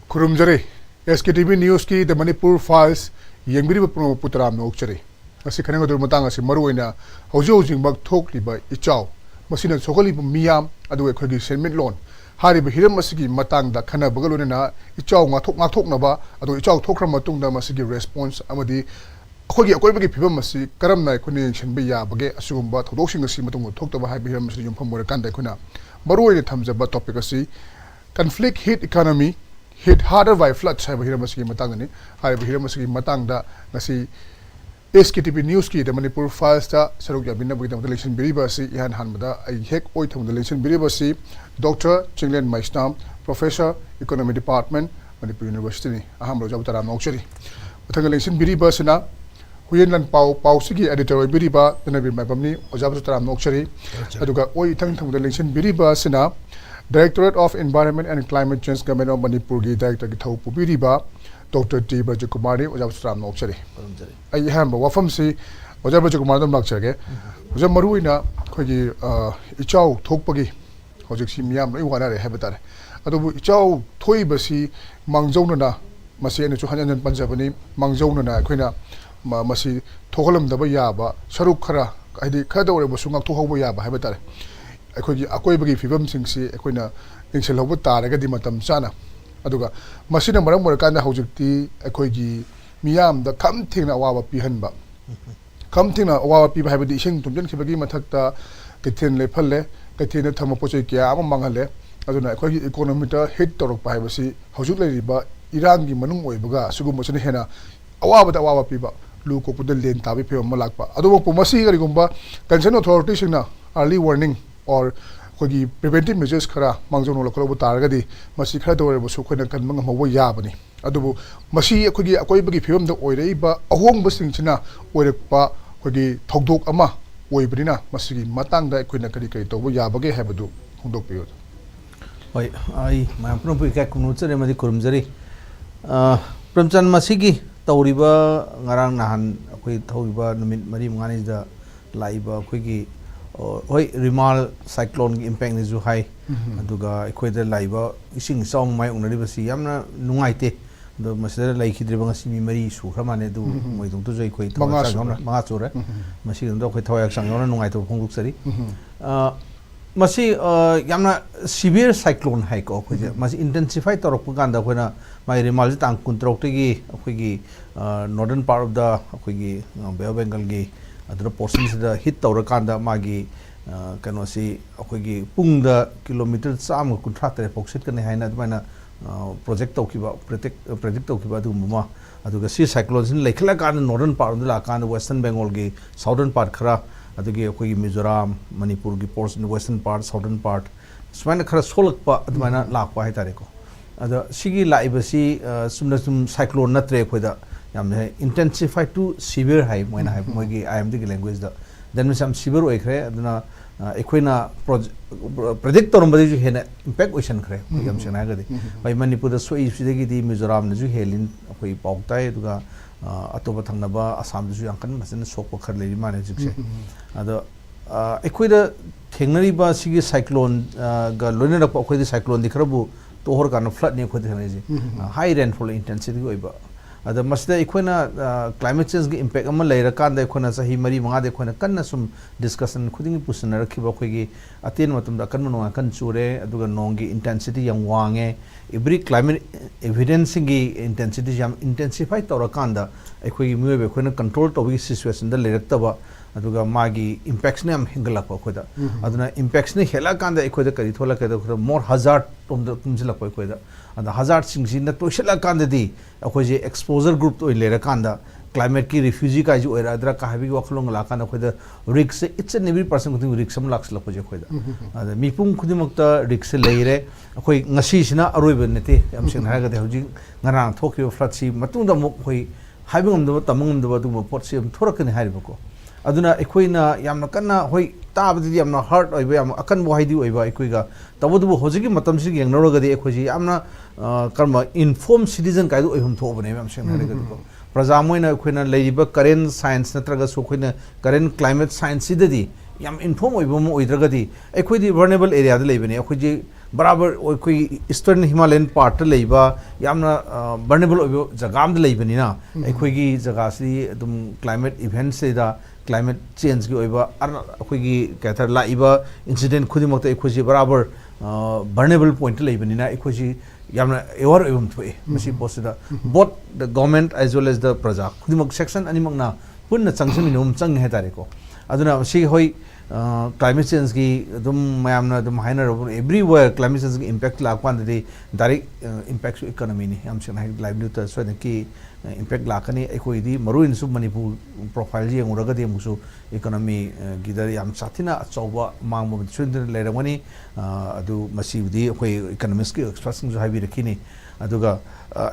Kurumjare SKTV News ki the Manipur files yengbiri promo putram no chare asi khaneng dur matang asi maruina hojo jing bak thok li ba ichau masina sokoli miyam adu khoi settlement loan hari ba hiram masigi matang da khana bagalone na ichau ngathok na ba adu ichau thokra matung da masigi response amadi khogi akoi bagi phibam masi karam nai khuni shenbe ya bage asugumba thodok sing asi matung thok ta ba hai hiram masi yum pham kan da khuna maruina thamja ba topic asi conflict hit economy hit harder by floods hai bahira masigi matang ni hai bahira masigi matang da ngasi SKTV News ki the Manipur files ta saruk ya binna bagi election biriba si ihan hanmada ai hek oi thum election biriba si Dr. CHINGLEN MAISNAM Professor Economy Department Manipur University ni aham rojab taram nokchari mathang election biriba sina HUEIYEN LANPAO sigi editor biriba DHANABIR MAIBAM ni ojab taram nokchari aduga oi thang election biriba sina Directorate of Environment and Climate Change Government of Manipur ki Director ki thau pubiriba Dr. BRAJAKUMAR ni ojab stram nokchari ai ham wafam si ojab BRAJAKUMAR dam lakchage ojab maruina khogi ichau thokpagi hojik si miyam loi wana re habatare adubu ichau thoi basi mangjona na masi ene chu hanjan panjabani mangjona na khoina masi thogalam daba yaba saruk khara aidi khadawre busungak thohawba yaba habatare अखोगी अकोइबगी फिबम सिंगसी अखोइना इंगसेल होब तारगदि मतम चाना अदुगा मसिना मरम मरकाना हौजिक्ति अखोगी मियाम the खम थिंगना अवाबा पिहनबा खम थिंगना अवाबा पिबा हाबदि इसिंग तुमजन खिबगी मथक्ता कैथेन लेफल्ले कैथेन थम पोचै किया अम मंगहले अदुना अखोगी economy ता hit तोरक पाइबसी हौजुक लेरिबा इरांगी मनुंग ओइबगा सुगु Masne हेना अवाबा पिबा लु कोपुदल लेन ताबि फेम मलाकपा अदुबो पोमसी गरिगुंबा कंसर्न अथॉरिटी सिंगना अर्ली वार्निंग और कोई प्रिवेंटिव मेजर्स खरा मांगजोनो लखलो तारगदी मसी खरा दोरे बसु खोना कन मंग मबो याबनी अदुबु मसी अखोगी अकोइबगी फिबम द ओइरेबा अहोंग बसिंगचिना ओइरकपा कोगी थौदोक अमा ओइबनिना मसीगी मतंग द अखोइना करी करी तोबो याबगे हैबदु होंदोक पियो होय आई मायपुरम पुइका कुनुचरे मदि कुरुमजरी प्रेमचंद मसीगी तौरिबा ngarang nahan अखोइ थौरिबा नुमित मरि मंगानि दा लाइबा अखोगी होय रिमाल साइक्लोन की इम्पैक्ट ने जो हाई अदुगा अखोइदा लाइबा इसिंग साउंग माय उनरिबसी यामना नुंगाइते दो मसदर लाइखिद्रिबा ngasi mi mari sukhra mane du moidong tu joi khoi thwa changona manga chore masi do khoi thwa changona nungai to phonguk sari masi yamna severe cyclone hai ko khoi masi intensify torok ganda khoina mai rimal tang kuntrok te gi khoi gi northern part of the khoi gi Bay of Bengal gi adra portions da hit tawra kanda magi kano si akogi pungda kilometer cham kunthra tere poksit kan haina admaina project tawkiba predict tawkiba du mama aduga si cyclones in lekhala kan northern part of la kan western bengal gi southern part khara adugi akogi mizoram manipur gi ports in western part southern part smaina khara solakpa admaina lakpa hai tare ko ada sigi laiba si sumna sum cyclone na tre khoida yamne intensify to severe high moina high mogi IMD language da then me some severe oikre aduna ekoina predict torumbadi ju hena impact ocean khre yam chena gadi bai manipur da soi sidagi di mizoram na ju helin akoi pauktai duga atoba thangnaba assam ju yankan masen sokpa khar leri mane jikse ado ekoida thengnari ba sigi cyclone ga loina rakpa akoi di cyclone dikhrabu tohor kan flood ne khodi thane ji high rainfall intensity oiba अद मसद इखोना climate change के impact अमा लेरा कांदा इखोना सही मरी मंगा दे इखोना कन्ना सुम discussion खुदिंग पुसन रखिबा खोगी अतेन मतम दा कन नो कन चूरे अदुगा नोंगी इंटेंसिटी यम वांगे एवरी क्लाइमेट एविडेंसिंग की इंटेंसिटी यम इंटेंसिफाई तोरा कांदा इखोगी मुबे इखोना कंट्रोल तोबी सिचुएशन दा लेरक्तबा अदुगा मागी इम्पैक्ट्स ने हम हिंगलकपा खोदा अदुना इम्पैक्ट्स ने हेला कांदा इखोदा करी थोला केदा मोर हजार्ड तुमजलकपा इखोदा अदा हजार्ड सिंगसी न तोइसला कांददी अखोजे एक्सपोजर ग्रुप तो लेरा कांदा क्लाइमेट की रिफ्यूजी का जो एरा अदरा काहबी वखलोंग लाकाना खोदा रिक्स इट्स एन एवरी पर्सन खुदिंग रिक्स हम लाक्स लपजे खोदा अदा मिपुंग खुदिमक्ता रिक्स लेरे अखोय ngasi sina aroiba nete yam sing haraga de hoji ngarang thokyo flat si matungda mok khoi haibingam da tamangam da du pot si thorakani haribako aduna ekoina yamna kanna hoi tabadi yamna hurt oiba yam akan bo haidi oiba ekoiga tabodu hojigi matam si yengnoroga de ekoji yamna karma informed citizen kaidu oihum thobane yam sing haraga du prajamoina ekoina leiba current science natraga so khoina current climate science sidadi yam inform oiba mo oidragadi ekoidi vulnerable area da leibane ekoji बराबर कोई eastern Himalayan part लेबा यामना vulnerable ओइबो जगाम दे लेबनिना अखोगी जगा से एकदम climate event से दा climate change की ओइबा अखोगी कहता लाइबा इंसिडेंट खुदिमक ते अखोजी बराबर वर्नेबल पॉइंट लेबनिना अखोजी यामना एवर एवं थोए मसी पोसिदा both the government as well as the प्रजा खुदिमक सेक्शन अनिमकना पुन्ना चंगसमिनुम चंग है तारेको अदुना मसी होई क्लाइमेट चेंज की तुम मैम एवरीवेयर क्लाइमेट चेंज की इम्पैक्ट लादी डायरेक्ट इम्पैक्ट इकोनॉमी ने लाइवलीहुड सोने की इम्पैक्ट लाकनी अखोदी मरुइनसु मणिपुर प्रोफाइल येंगुरगदि अमुसु इकोनॉमी गिदर याम साथिना अचौबा मांगबो सुंदर लेरमनी अदु मसीबदी अखोई इकोनॉमिक्स की एक्सपर्ट्स जो हाइबिरखिनी अदुगा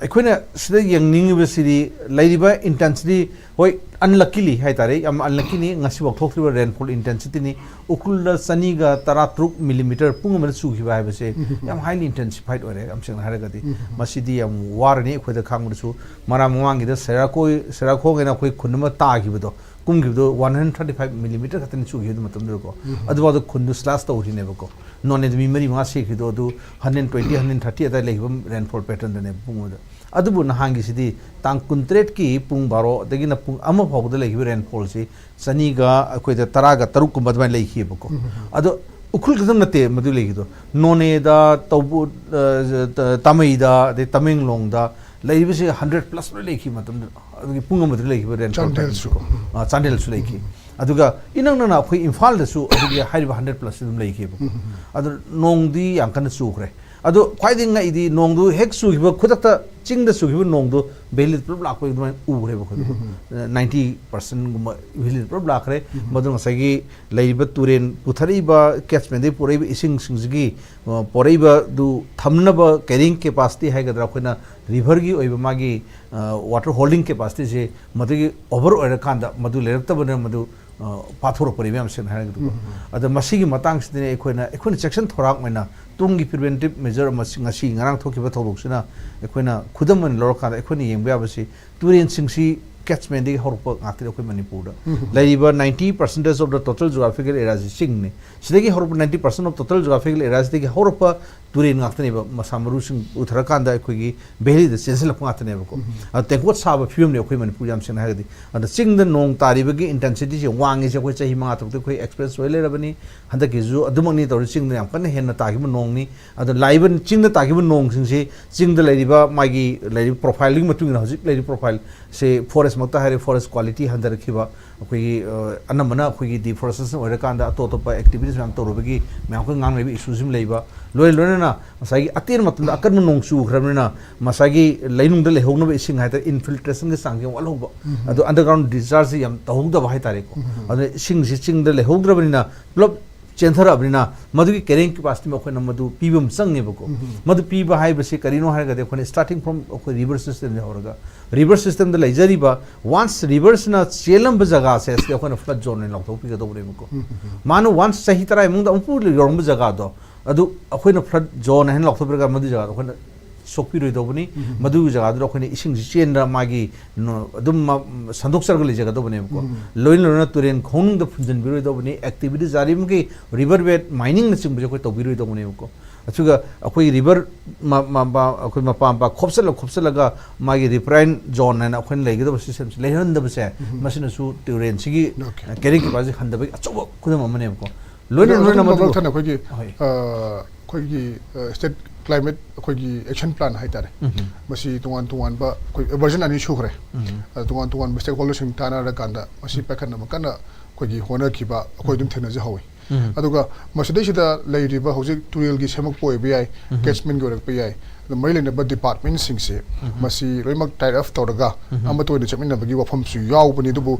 अखोइना सिदा येंगनिंगबसिदी लैरिबा इंटेंसिटी होय अनलकीली है तारे याम अनलकीनी ngasi वक्थोक्रिबा रेनफॉल इंटेंसिटी नि उकुल सनीगा 13 मिलीमीटर पुंग मन सुखिबा हाइबसे याम हाईली इंटेंसिफाइड ओरे याम सेंग हारगदि मसीदी याम वारनी अखोइदा खांगदसु मरा मवांगिदा सेराखोगेना अखोइ खुनमा तागिबदो कुंगिबदो 135 मिलीमीटर खतन सुखिबदो मतमदको अदुवादो खुंदु स्लास तौरिनेबको नॉन एदमी मरी मा सेखिदो अदु 120 130 अदा लेहिबम रेनफॉल पैटर्न दने पुंगोदा अदुबु नहांगिसिदी तांग कुंत्रेट की पुंग बारो दगिना पुंग अमा फावदा लेहिबे रेनफॉल से सनीगा अखोइदा 13 गा 3 कुंबा दबाइ लेहिबको अदो उखुल खदम नते मदु लेहिदो नोनेदा तौबु तमैदा दे तमेंगलोंगदा लेहिबसे 100 प्लस लेखि मतम अदुगी पुंग मदु लेहिबे रेनफॉल चांदेल सु लेखि अदुगा इनंगना अखोइ इम्फाल दसु अदुगी हाइबा 100 प्लस दum लेखिबो अदु नोंगदी यांकन सुखरे अदो ख्वाइदिंग इदी नोंगदु हेक सुखिबो खुदता चिंग द सुखिबो नोंगदु बेलिद प्लब लाखो दुमान उरेबो खुद 90% गुम बेलिद प्लब लाखरे मदु ngsaigi leiba turen puthariba catchment de poraiba ising singji poraiba du thamnaba carrying capacity hai gadra khoina river gi oiba magi water holding capacity se madu over oira kanda madu leraktabana madu Pathor परिवेम से अद मसीगी मतंग से अखोना section थोराक मैना तुंगी preventive measure ngasi ngarang thokiba thoboksina अखोना खुदम मन लरका अखोना येंबे आबसी तुरेन सिंगसी catchment de horpa ngakti अखोइ मणिपुर लाइबा 90% of the total geographical areas सिंगने सिदगी horpa 90% of total geographical areas de horpa तुरेन ngakतने मसामरु सिंग उथरकांदा अखोगी बेली द सेंसल ngakतने बको तेंको साब फिल्म ने अखोइ मणिपुर याम सेना हागदि अद सिंग द नोंग तारिबगी इंटेंसिटी से वांगे से अखोइ चहि मा तक अखोइ एक्सप्रेस वे लेरबनी हंदकी जु अदुमंगनी तौर सिंग याम कन हेन तागिब नोंगनी अद लाइबन सिंग द तागिब नोंग सिंगसे सिंग द लाइबा मागी लाइब प्रोफाइलिंग मतुंग हजिक लाइब प्रोफाइल से फॉरेस्ट मक्ता हारे फॉरेस्ट क्वालिटी हंदरखिबा अखोगी अनमना अखोगी डिफोरेस्टेशन ओरकांदा अतोतोपा एक्टिविटीज मैम तौरबगी मैम को ngang लेबि इशूजिम लेबा लोय लोयना मसागी अतेर मतम अकन नोंग सुख्रबना मसागी लैनुंग लेहोगनब इसिंग हाइता इनफिल्ट्रेशन के सांगे वालोबा अदो अंडरग्राउंड डिस्चार्ज याम तहोगदब हाइतारे को अदो इसिंग सिंग द लेहोगद्रबनिना प्लब चेंथरबनिना मदुगी कैरिंग कैपेसिटी में अखोना मदु पीबम संगनेबको मदु पीबा हाइबसे करिनो हारगदे अखोना स्टार्टिंग फ्रॉम अखो रिवर सिस्टम ने होरगा रिवर सिस्टम द लेजरीबा वंस रिवर्स ना चेलम जगह से अखोना फ्लड जोन ने लौथो पिगदोबरेमको मानो वंस सही तरह मुंग अमपु योरम जगह दो अदु अखोना फ्लड जोन हेन लौथो पिगा मदु जगह अखोना सोकपी रोइदोबनी मदु जगह दो अखोना इसिंग चेन मागी अदुम संदोक्सरग ले जगह दोबनेमको लोइन लोना तुरेन खोंग द फुंजन बिरोइदोबनी एक्टिविटी जारिम के रिवर बेड माइनिंग न चिंग बजे तो बिरोइदोबनेमको अचुगा अखोई रिवर अखोई मपा खोपसलगा मागी रिप्राइन जोन ना अखोन लेगदब सिस्टम से लेहनदबसे मसिनसु तुरेन सिगी कैरिंग के बाजी हंदबे अचोब खुदम अमनेमको लोइन लोना मदु थना खोगी स्टेट क्लाइमेट अखोगी एक्शन प्लान हाइतारे मसी तुवान बा कोई वर्जन अनि सुखरे तुवान स्टेक होल्डर्स सिंग ताना रकांदा मसी पैखन नमकना खोगी होना खिबा अखोई दुम थेना जे हवे अदुगा मसदैसिदा लैरिबा हौजिक टुरेल गी सेमक पोय बियाय कैचमेंट गोरक बियाय द मैलेन ब डिपार्टमेंट सिंग से मसी रोइमक टाइड ऑफ तोरगा अम तो ने चमिन बगी वफम सु याव बनी दुबु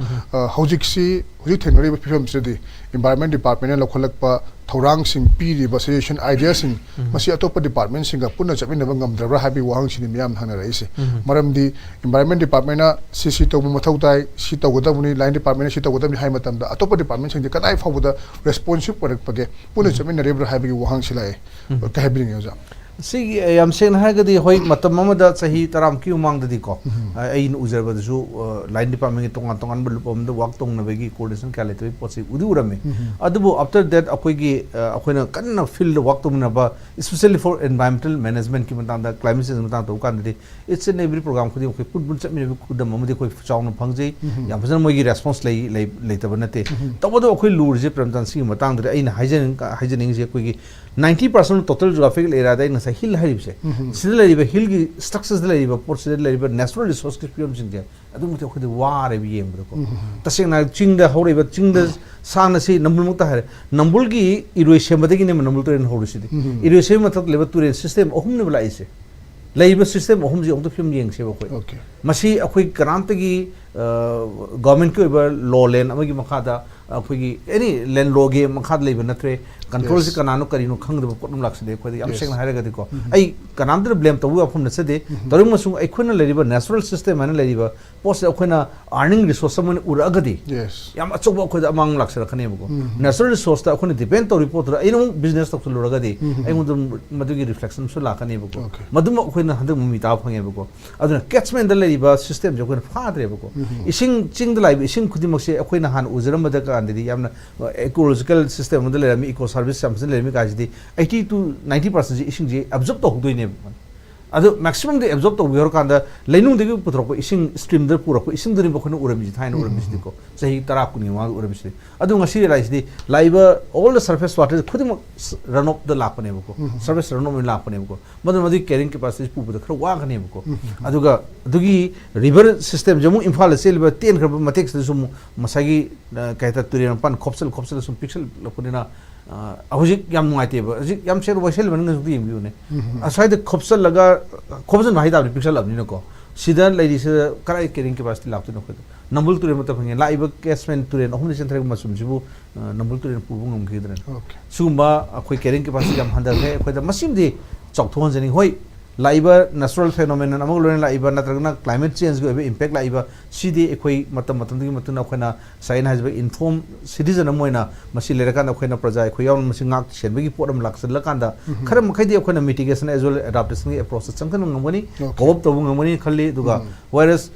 हौजिक सी हौजिक थेनरी फिल्म से दी एनवायरनमेंट डिपार्टमेंट लखलकपा थौरांग सिंग पीरी सजेशन आइडिया सिंग मसी अतोप डिपार्टमेंट सिंग पुनः चमिन बंगमद्रबा हाबी वाहंग सिनि मियाम थाना रहिसे मरमदी एनवायरनमेंट डिपार्टमेंट सी तो मथौताई सी तौगदबनी लाइन डिपार्टमेंट सी तौगदबनी हाइ मतमदा अतोप डिपार्टमेंट सिंग कदाइ फावदा रेस्पोंसिव परक पगे पुनः चमिन रेब्र हाबी वाहंग सिलाए कहबिंग योजा सी याम सेन हागदी होय मतम ममदा सही तराम की उमांग ददी को आई उजरब दसु लाइन डिपार्टमेंट तोंगान तोंगान बलुपम द वर्क तोंग नबेगी कोऑर्डिनेशन क्या लेते पोसी उदी उरमे अदबो आफ्टर दैट अखोगी अखोना कन्ना फील्ड वर्क तोंगनबा स्पेशली फॉर एनवायरमेंटल मैनेजमेंट की मतंदा क्लाइमेट चेंज मतंदा तो कांदे इट्स एन एवरी प्रोग्राम खुदी अखोय पुटबुन चमिने खुदम ममदे कोई चावना फंगजे याम फजन मोगी रेस्पॉन्स लेतब नते तबदो अखोय लूरजे प्रेमचंद सिंह मतंदा अइना हाइजनिंग जे कोई 90% टोटल जोग्राफिकल एरिया दा इना हिल हारिबसे सिदा लरिबा हिल की स्ट्रक्चर्स दा लरिबा पोर्ट सिदा लरिबा नेचुरल रिसोर्स की फिल्म सिंगे अदुम ते अखोय वारे बि येम को तसेंगना चिंग दा हौरेबा चिंग दा साना से नंबुल मुक्ता है नंबुल की इरोशन बदगी ने नंबुल तुरेन हौरसिदि इरोशन मतलब लेबा तुरेन सिस्टम अहुम ने बलाइसे लाइव सिस्टम अहुम जी ओंतो फिल्म येंग से बखोय ओके मसी अखोय करांतगी गवर्नमेंट के लॉ लैंड अमगी मखादा अखोगी एनी लैंड लॉ गे मखाद लेबा नत्रे कंट्रोल से कनानो करिनो खंगदब पोटम लाक्सदे अखोय याम सेंग हायरगदि को आई कनामदर ब्लेम तबु अफम नसदे तरुम मसु अखोयना लेरिबा नेचुरल सिस्टम माने लेरिबा पोस्ट अखोयना अर्निंग रिसोर्स मन उरगदि याम अचोब अखोय अमांग लाक्सर खने बको नेचुरल रिसोर्स ता अखोयना डिपेंड तो रिपोर्ट रा एनो बिजनेस तक लुरगदि आई मदुगी रिफ्लेक्शन सु लाखने बको मदुम अखोयना हदम मिता फंगे बको अदुना कैचमेंट द लेरिबा सिस्टम जो अखोयना फादरे बको इसिंग चिंग द लाइव इसिंग खुदिमसे अखोयना हान उजरमदा कांदि यामना इकोलॉजिकल सिस्टम द लेरमी इको सर्विस समसन लेरमी काजदी 80 to 90% इसिंग जे एब्जॉर्ब तो होदोइने अदो मैक्सिमम दे एब्जॉर्ब तो बिहर कांदा लेनु देगु पुत्रको इसिंग स्ट्रीम दर पुरको इसिंग दरि बखनो उरमि थाइन उरमि दिको सही तरा कुनि वा उरमि अदो ngasi realize the live all the surface water खुदिम रन ऑफ द लापने बको सर्विस रन ऑफ लापने बको मदन मदि कैरिंग कैपेसिटी पुबद खर वा गने बको अदुगा अदुगी रिवर सिस्टम जमु इम्फाल सेलबा 10 खर मटेक्स सुम मसागी कहता तुरेन पान खोपसल सुम पिक्सल लपनिना हजिक याम नुआइतेब हजिक याम सेर वैसेल बन नजु यमबिउने असाइद खोपसल लगा खोपसन भाई दाबनि पिक्सल लाबनि नको सिदा लैदि से कराइ केरिंग कैपेसिटी लाबतो नको नंबुल तुरेन मत फंगे लाइब कैशमेंट तुरेन अहुम सेंटर मसुम जिबु नंबुल तुरेन पुबु ngमखिद्रन सुगुम्बा अखोय केरिंग कैपेसिटी याम हंदर है अखोय द मसिमदि चौथोन जनि होय लाइब नेचुरल फेनोमेनन अमग लोन लाइब नत्रगना क्लाइमेट चेंज गो इम्पैक्ट लाइब सिदि एखोय मतम मतमदि मतुना अखोयना साइन हाजबे इन्फॉर्म सिटीजन अमोयना मसि लेरकान अखोयना प्रजा एखोय यावन मसि ngak सेनबगी पोरम लाक्सल कांदा खर मखैदि अखोयना मिटिगेशन एज वेल एडाप्टेशन की अप्रोच चंकन ngमनि कोप तबु ngमनि खल्ली दुगा वायरस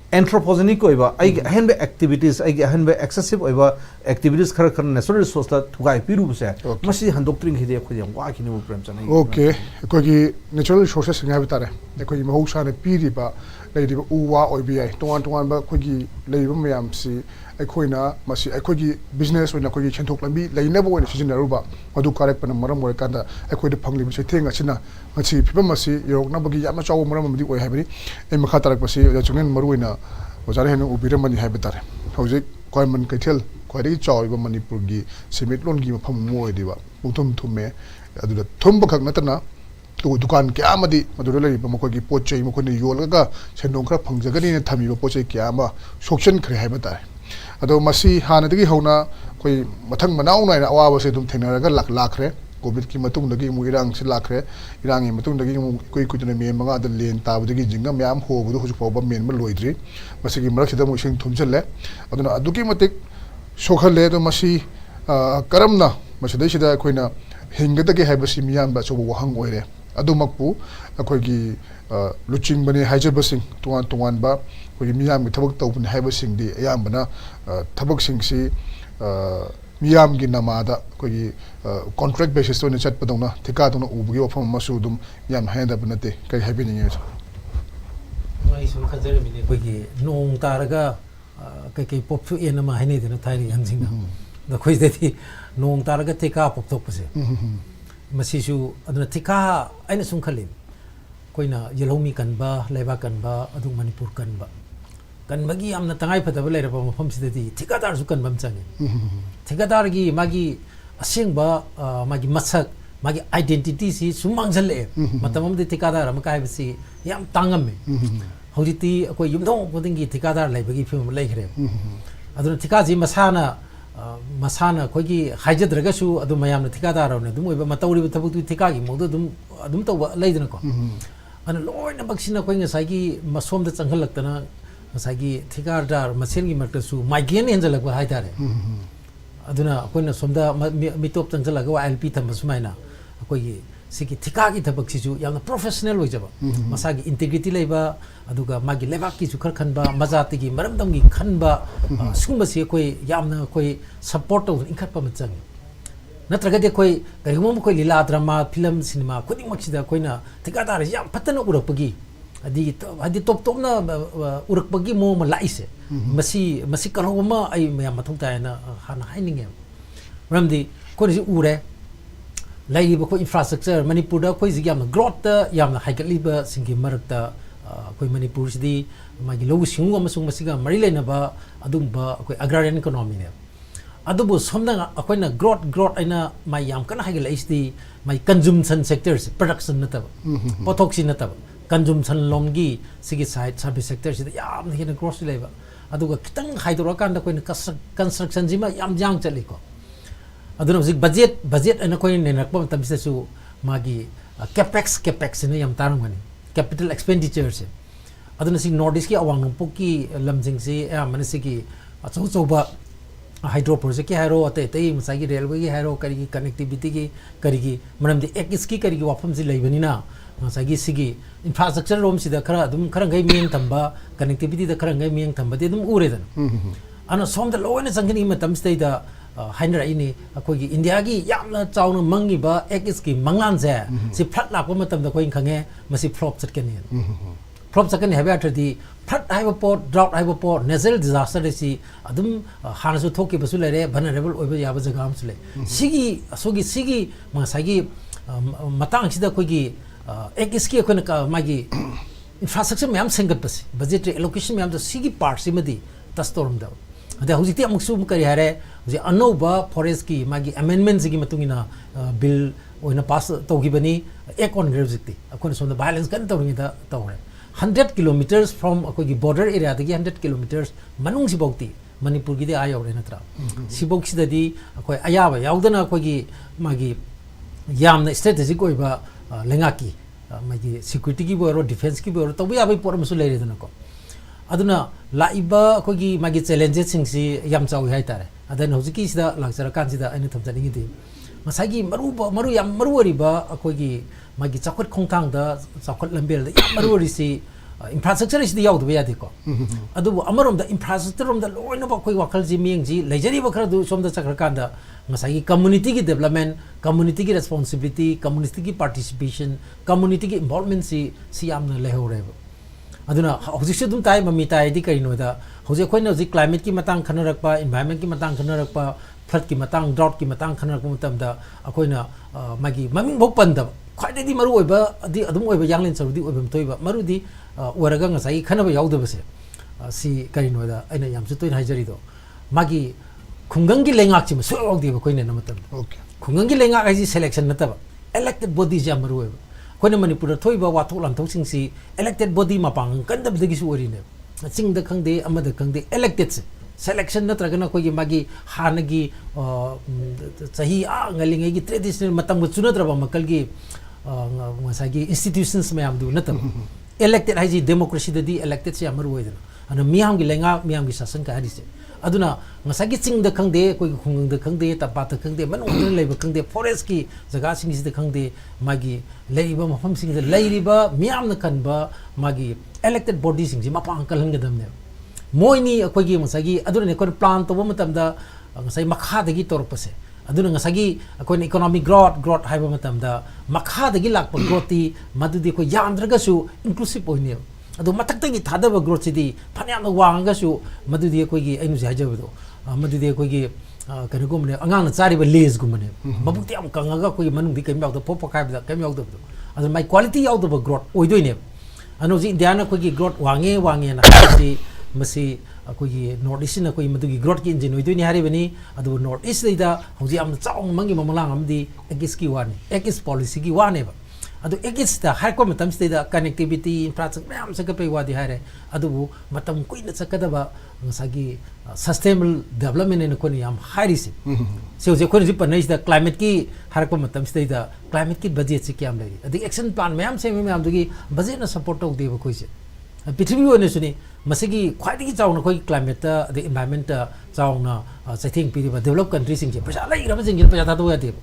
एंथ्रोपोजेनिक ओइबा आई अहनबे एक्टिविटीज आई अहनबे एक्सेसिव ओइबा एक्टिविटीज खर खर नेचुरल रिसोर्स ता थुगाई पिरुबसे मसि हंदोक्ट्रिंग हिदे अखोय yang wa खिनि प्रेमचंद ओके अखोगी नेचुरल रिसोर्सेस संगा बितारे अखोगी महौसा ने पिरिबा लेरिबा उवा ओइबि आई तोंगान तोंगान बा अखोगी लेरिबा मयाम सि अखोइना मसि अखोगी बिजनेस ओइना अखोगी छेंथोक लंबी लेइनबो ओइना सिजनरुबा मदु करेक्ट पन मरम ओइ कांदा अखोइद फंगलिबि से थेंगा सिना मसि फिबम मसि योगनाबगी यामा चाव मरम मदि ओइ हाइबनि ए मखा तारक पसि जचुनेन मरुइना ओजारे हेन उबिरमनि हाइबे तारे हौजिक कोइमन कैथेल ख्वाइदि चावइबा मणिपुरगी सिमिटलोनगी मफम मोइदिबा पुथुम थुमे अदुदा थुमबखक नतना तो दुकान क्या मदी मदुर लेरिबा मखोगी पोचै मखोनि योलगा सेंदों खरा फंगजगनि ने थमिबा पोचै क्या मा सोक्शन खरे हाइबे तारे अदो मसी हानदगी हौना कोई मथंग मनाउ नाइन अवाबा से दुम थेंगरगा लाखरे कोविड की मतुंगदगी मु इरांग से लाखरे इरांगी मतुंगदगी मु कोई कुतने मे मंगा द लेन ताबदगी जिंगा म्याम होबदु हुजु फोबा मेन म लोइद्री मसीगी मरक सिदा मु सिंग थुमजले अदुना अदुकी मतिक सोखले तो मसी करमना मसदै सिदा कोइना हिंगदगी हाइबसी मियाम बा चोबो वहंग ओइरे अदुमकपु अखोगी लुचिंग बने हाइजबसिंग तुवान तुवान बा कोई मियाम की थबक तौबन हाइबसिंग दि अयामबना थबक सिंगसी मियाम की नमादा कोई कॉन्ट्रैक्ट बेसिस तो ने चटपदौना ठिका दोना उबगी ऑफम मसु दुम याम हाइदब नते कई हाइबिनिंग मैं सु खजर मिने कोई नोंग तारगा कई पॉप एन मा हाइने देना थाइरि हंजिंग द खोइ देथि नोंग तारगा ठिका पॉप थोकपसे मसिसु अदुना ठिका आइना सुम खलिन कोइना यलोमी कनबा लेबा कनबा अदु मणिपुर कनबा कनबगी यामना तंगाई फतबा लेरबा मफम सिदति ठिकादार सु कनबम चंगे ठिकादार की मागी असेंबा मागी मसक मागी आइडेंटिटी सी सुमांगजले मतमम दे ठिकादार अम कायबसी याम तांगमे हौजिति अकोय युमदों कोदिंगी ठिकादार लेबगी फिल्म लेखरे अदुना ठिकाजी मसाना मसाना कोई हाइजद्रगसु अदु मयामना ठिकादारने दुम ओइबा मतौरि थबुतु ठिकागी मोदो दुम तौबा लेदनको अन लोइना बक्सिना कोइ ngसागी मसोमदा चंगलक्तना ngसागी ठिकादार मसेनगी मक्तसु माइगेन हेंजलकबा हाइतारे अदुना कोइना सोमदा मिटोप चंगलगा एलपी थम सुमाइना कोइ सिगी थिका की थबक सिजु याम प्रोफेशनल होई जबा मसा की इंटीग्रिटी लेबा अदुगा मागी लेबा की जुखर खनबा मजाति की मरमदम की खनबा सुंबा से कोई यामना कोई सपोर्ट तो इनखत पम चंग नत्रगदे कोई करिगुम कोई लीला ड्रामा फिल्म सिनेमा खुदिंग मक्सिदा कोइना थिकादार याम फतन उरपगी अदी टॉप टॉप ना उरपगी मो म लाइसे मसी करोमा आई मया मथुंग तायना हाना हाइनिंगे मरमदी कोई उरे लाइब को इंफ्रास्ट्रक्चर मणिपुर कोई याम ग्रोथ याम हाइगलिब सिंगी मरकता कोई मणिपुर सिदी मागी लोग सिंगु अमसुंग मसिगा मरि लेनबा अदुंबा कोई अग्रारियन इकोनॉमी ने अदुबु सोमना अखोइना ग्रोथ आइना माई याम कना हाइगलाइसदी माई कंज्यूमशन सेक्टर्स प्रोडक्शन नतब पोथोक्सी नतब कंज्यूमशन लोंगी सिगी साइड सर्विस सेक्टर सिदा याम हेन ग्रोथ लेबा अदुगा खितंग हाइदोरा कांदा कोइना कंस्ट्रक्शन जिमा याम जांग चलिको अदुना हजिक बजेट अना कोइ नेनकप मतमसिसु मागी कैपेक्स ने याम तारंगनी कैपिटल एक्सपेंडिचर से अदुना सि नॉर्थ ईस्ट की अवांग नोंपोक की लमजिंग से या मनसे की अचौचौबा हाइड्रो प्रोजेक्ट की हाइरो अते मसागी रेलवे की हाइरो करी कनेक्टिविटी की करी मरमदी एक्स की करी वाफम से लेबनिना मसागी सिगी इंफ्रास्ट्रक्चर रोम सिदा खरा अदुम खरंगै मियंग थंबा कनेक्टिविटी द खरंगै मियंग थंबदि अदुम उरेदन अना सोम द लोयना संगनी मतम स्टेदा हाइनर इनी अखोगी इंडिया की यामना चाउना मंगिबा एक्स की मंगलान से सि फ्लड लाको मतम द कोइन खंगे मसि फ्लॉप चटकनी फ्लॉप चटकनी हेबे अथरदी फ्लड हाइबो पोट ड्राउट हाइबो पोट नेचुरल डिजास्टर से अदुम हानसु थोकी बसु लेरे वनरेबल ओइबे याबा जगह हम सुले सिगी मसागी मतंग सिदा कोगी एक्स की कोन मागी इंफ्रास्ट्रक्चर मैम सेंगत बस बजट एलोकेशन मैम तो सिगी पार्ट सिमदी तस्तोरम दा अदे हुजिति अमुक्सु करी हारे हुजि अनौबा फॉरेस्ट की मागी अमेंडमेंट सिगी मतुंगिना बिल ओइना पास तौगिबनी एक ऑन ग्रेजिकती अकोन सोन द वायलेंस कन तौरिदा तौरे 100 किलोमीटर्स फ्रॉम अकोगी बॉर्डर एरिया दगी 100 किलोमीटर्स मनुंग सिबौती मणिपुर की आ यौरे नत्रा सिबौक सिददी अकोय अयाबा याउदना अकोगी मागी यामना स्ट्रेटेजिक ओइबा लेंगाकी मागी सिक्योरिटी की बोरो डिफेंस की बोरो तौबे याबै पोरमसु लेरेदना को अदुना लाइबा अखोगी मागी चैलेंजेस सिंगसी याम चाउ हाइ तारे अदन होजिकी सिदा लाक्सरा कानसिदा अने थमजानिगी दि मसागी मरु याम मरुवरिबा अखोगी मागी चाखत खोंथांग दा चाखत लंबेल दा याम मरुवरिसी इंफ्रास्ट्रक्चर सिदा याउदबा यादिको अदुबु अमरोम दा इंफ्रास्ट्रक्चर रोम दा लोइना बा अखोई वाखल जी मियंग जी लेजरिबा खरा दु सोम दा चखर कांदा मसागी कम्युनिटी की डेवलपमेंट कम्युनिटी की रिस्पांसिबिलिटी कम्युनिटी की पार्टिसिपेशन कम्युनिटी की इन्वॉल्वमेंट सी यामना लेहौरेबा अदुना हौजिसु दुम ताइ ममी ताइदि करिनोदा हौजे खोइना हौजि क्लाइमेट की मतंग खनरकपा एनवायरनमेंट की मतंग खनरकपा फ्लड की मतंग ड्राउट की मतंग खनरकपा मतमदा अखोइना मागी ममिंग भोक पंदब ख्वाइदि मरु ओइबा अदि अदुम ओइबा यांगलेन सरुदि ओइबम तोइबा मरुदि ओरगा ngसाई खनबा याउदबसे सी करिनोदा अइना यामसु तोइन हाइजरिदो मागी खुंगंगी लेंगाक चिम सोयाउदिबा कोइने नमतम ओके खुंगंगी लेंगाक हाइजि सिलेक्शन नतबा इलेक्टेड बॉडी जा मरु ओइबा Koyna Manipur थोइबा वाथोक लांथोक सिंगसी elected body मपांग कंदबदगिसु ओरिने चिंगदा खंगदे अमदा खंगदे elected से सेलेक्शन नत्रगना कोई मागी हानगी सही ngaliंगे की ट्रेडिशनल मतंग चुनद्रबा मकलगी ngसागी इंस्टीट्यूशंस मैम दु नतब इलेक्टेड हाइजी डेमोक्रेसी ददी इलेक्टेड से अमर ओइदना अन मियाम की लेंगा मियाम की शासन का हरिसे अदुना ngसागी चिंगदा खंगदे कोई खुंगदा खंगदे तपात खंगदे मनोंदन लेब खंगदे फॉरेस्ट की जगह सिंगसिद खंगदे मागी लेइबा मफम सिंगदे लेइबा मियाम न कनबा मागी इलेक्टेड बॉडी सिंगसि मपांग कलहनगदमने मोइनी अखोगी ngसागी अदुने कोन प्लान तोबो मतमदा ngसाई मखादगी तोरपसे अदुना ngसागी अखोन इकोनॉमिक ग्रोथ हाइबा मतमदा मखादगी लाकप ग्रोथी मदुदी को यामद्रगसु इंक्लूसिव ओइने अदो मथक्तगी थादबा ग्रोथ सिदी फन्याम वांगसु मदुदी कोगी अइनु जाजबदो मदुदी कोगी कनगुमने अंगांग चारिबा लेज गुमने मबुक्ति am kangaga कोगी मनुंगदी केम यावदो पोपो खाइबदा केम यावदबदो अदो माइ क्वालिटी यावदबा ग्रोथ ओइदोइने अनोजी इंडियाना कोगी ग्रोथ वांगे ना हाइसी मसी अखोगी नॉर्थ ईस्ट ना कोई मदुगी ग्रोथ की इंजन ओइदोइने हारिबनी अदो नॉर्थ ईस्ट लेदा होजी am चाउंग मंगी ममलांग अमदी एगिस की वाने एगिस पॉलिसी की वानेबा अदो एगिस दा हाइको मतम स्टेदा कनेक्टिविटी इंफ्रास्ट्रक्चर मैम सकपे वादी हारे अदो मतम कुइना सकदबा ngसागी सस्टेनेबल डेवलपमेंट ने कोनी याम हारिसे से जे कोनी पनैस दा क्लाइमेट की हारको मतम स्टेदा क्लाइमेट की बजट से क्याम लेरी अदि एक्शन प्लान मैम से मैम दुगी बजट ना सपोर्ट तौ देबा कोइसे पृथ्वी ओने सुनी मसिगी ख्वाइदगी चाउना कोई क्लाइमेट दा द एनवायरनमेंट चाउना सेटिंग पीरिबा डेवलप कंट्री सिंग जे पैसा लैरबा जिंग पैसा थादो यादे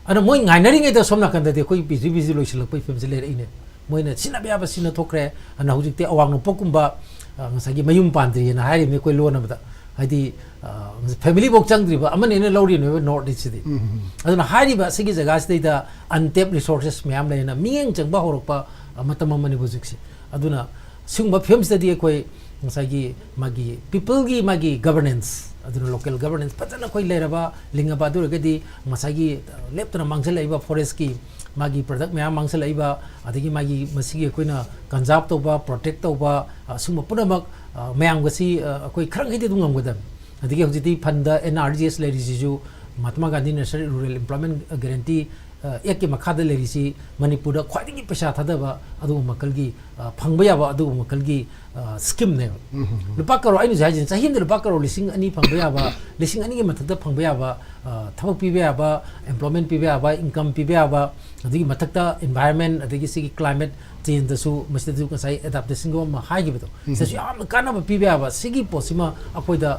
ana moi ngainari ngai da somna kan da de koi busy busy loisil pai film se le ine moi na sina bya ba sina thokre ana hujik te awang no pokumba ngasagi mayum pandri na hari me koi lo na ba hadi family bok changdri ba amane ne lori no north east di aduna hari ba sigi jaga ste da untapped resources myam le na mieng changba horokpa matam mani bujik si aduna singba films da di koi ngasagi magi people gi magi governance aduna local governance patana koi le raba linga ba dur gadi ngasagi leptana mangsel iba forest ki magi product myam mangsel iba adigi magi masigi koi na conserve to ba protect to ba singba punamak mayang gasi koi khrang hidi dungam gadam adigi hujiti funda NRGS le risiju Mahatma Gandhi National Rural Employment Guarantee एक के मखाद लेरिसी मणिपुर ख्वाइदगी पैसा थादबा अदु मकलगी फंगबा याबा अदु मकलगी scheme ने लुपा करो आइनु जायजिन चाहिन लुपा करो लिसिंग अनि फंगबा याबा लिसिंग अनि के मथकदा फंगबा याबा थबक पिबे याबा एम्प्लॉयमेंट पिबे याबा इनकम पिबे याबा अदगी मथकदा एनवायरनमेंट अदगी सिगी क्लाइमेट चेंज दसु मस्तेदु कसai एडाप्टेशन गो म हाइगिबतो ससु याम कानाबा पिबे याबा सिगी पोसिमा अकोइदा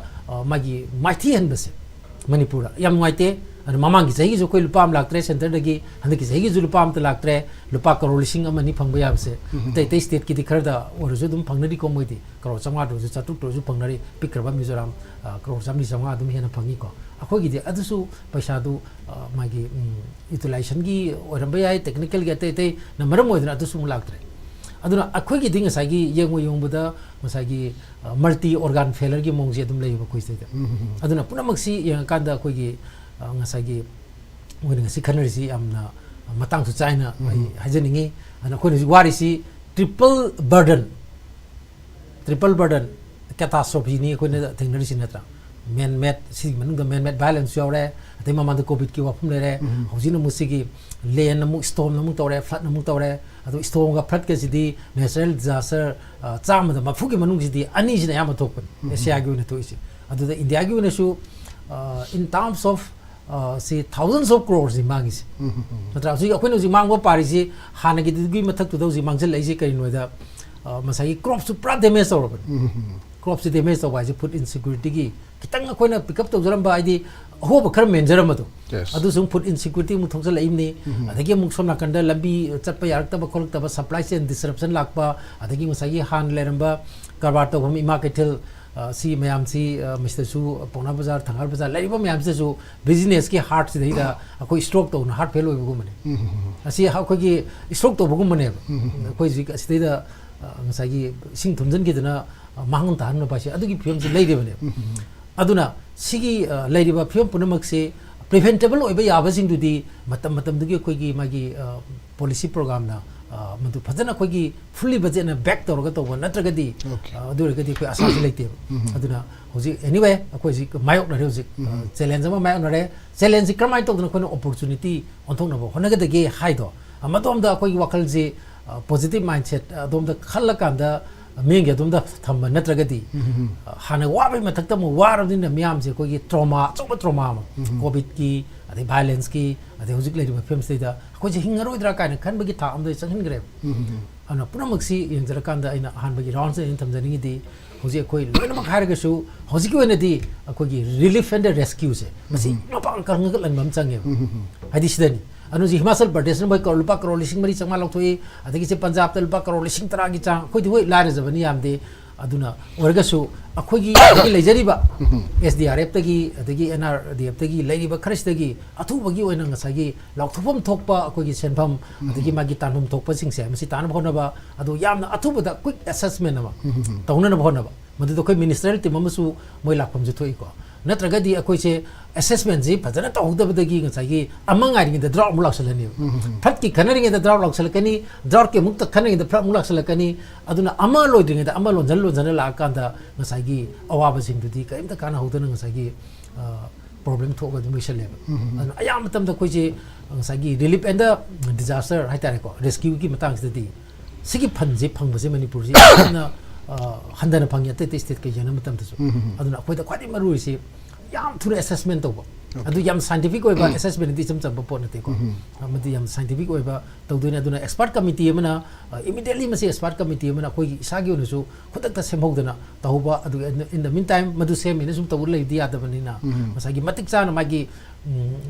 मागी माइथी हनबसे मणिपुर याम वाइते and mamang ki sahi jo koi lupam laktre center dagi hande ki sahi jo lupam ta laktre lupa crore lising amani phangba yab se te state ki dikharda or jo dum phangnari ko moi di crore changa do jo chatu to jo phangnari pikraba mizoram crore samni changa dum hena phangi ko akoi gi de adusu paisa du magi utilization gi oramba yai technical gi te na maram moi dina adusu laktre aduna akoi gi ding sai gi yengo yongbuda masai gi multi organ failure gi mongje dum lei ba koi se aduna punamaksi yang kanda koi gi ngasagi ngoni ngasi khanarisi amna matang su china hajeningi ana khoi ni warisi triple burden catastrophe ni khoi na thingnarisi natra man made si manung da man made violence yore ate mama da covid ki wafum le re hojina musigi len na mu storm na mu tore flood na mu tore adu storm ga flood ke sidi natural disaster chama da mafu ki manung sidi ani jina yama thokpan asia gi na to isi adu da india gi na su in terms of see thousands of crores in mangis matra ji akhoi no ji mangwa pari ji hana gi gi mathak tu do ji mangjal lai ji kai no da masai crops to pra damage or crops damage so why ji food insecurity gi kitang akhoi na pick up to jaram ba idi ho ba khar menjaram adu adu sung food insecurity mu thongsal lai ni adagi mu somna kanda lambi chatpa yarak ta ba khol ta ba supply chain disruption lakpa adagi masai han leramba karbar to hum ima ketel si mayam si Mr. Su Pona Bazar Thangar Bazar laiba mayam se su business ki heart se da koi stroke to na heart fail oi bu mane asi ha koi ki stroke to bu mane koi ji asi da ngasai gi sing thumjan gi dana mahang ta han ba si adu gi film se lai de bane aduna sigi lai ba film punamak se preventable oi ba ya ba sing du di matam du gi koi gi magi policy program na madu phajana koi gi fully budget na back to to natra gadi adu gadi koi asa leite aduna hoji anyway koi ji mayok na hoji challenge ma mayok na re challenge kramai to na koi opportunity on thong na bo hona gadi ge hai do amadom da koi wakal ji positive mindset adom da khalla kan da meng ge dom da thamba natra gadi hana wa bai mathak ta mu war din na myam je koi gi trauma ma covid ki ade violence ki ade hojik le film se da ko je hingaro idra ka na khan bagi tha am de changin gre ana punamaksi yang jara kan da ina han bagi round se in thamjani di hoji koi loina ma khare ga su hoji ki wena di ko gi relief and rescue se masi no pa kar ngal lang mam change hadi sidani anu ji himachal pradesh na bai korlupa crore lising mari changma lokthoi adagi se punjab tal pa crore lising tara gi chang khoi di hoi la re jabani yam de aduna orga su akhoi gi leijari ba SDRF tagi adagi NRDF tagi leiri ba khris tagi athu bagi oina ngasagi lokthopam thokpa akhoi gi senpham adagi magi tanum thokpa sing se masi tan bhona ba adu yamna athu bada quick assessment ma tauna na bhona ba madu to khoi ministerial team amasu moi lakpam ju thoi ko natraga di akhoi se assessment ji phajana tawda badagi ngasagi amangai ring da draw mulak salani phat ki khanari da draw lak salakani draw ke mukta khanari da phat mulak salakani aduna ama loidring da ama lon janal la kan da ngasagi awaba sing du di kaim ta kana hodana ngasagi problem thoga du mission level an ayam tam da koi je ngasagi relief and disaster haitare ko rescue ki matang se di sigi phanje phangba se manipur ji na handana phangya te state ke jana matam ta su aduna koi da khwadi maru si yam thura assessment to adu yam scientific oiba assessment di cham cham pot nate ko amadi yam scientific oiba tawduna aduna expert committee amana immediately masi expert committee amana koi isagi onusu khudak ta semhodana tawba adu in the meantime madu sem ina sum tawul lei dia dabanina masagi matik chana magi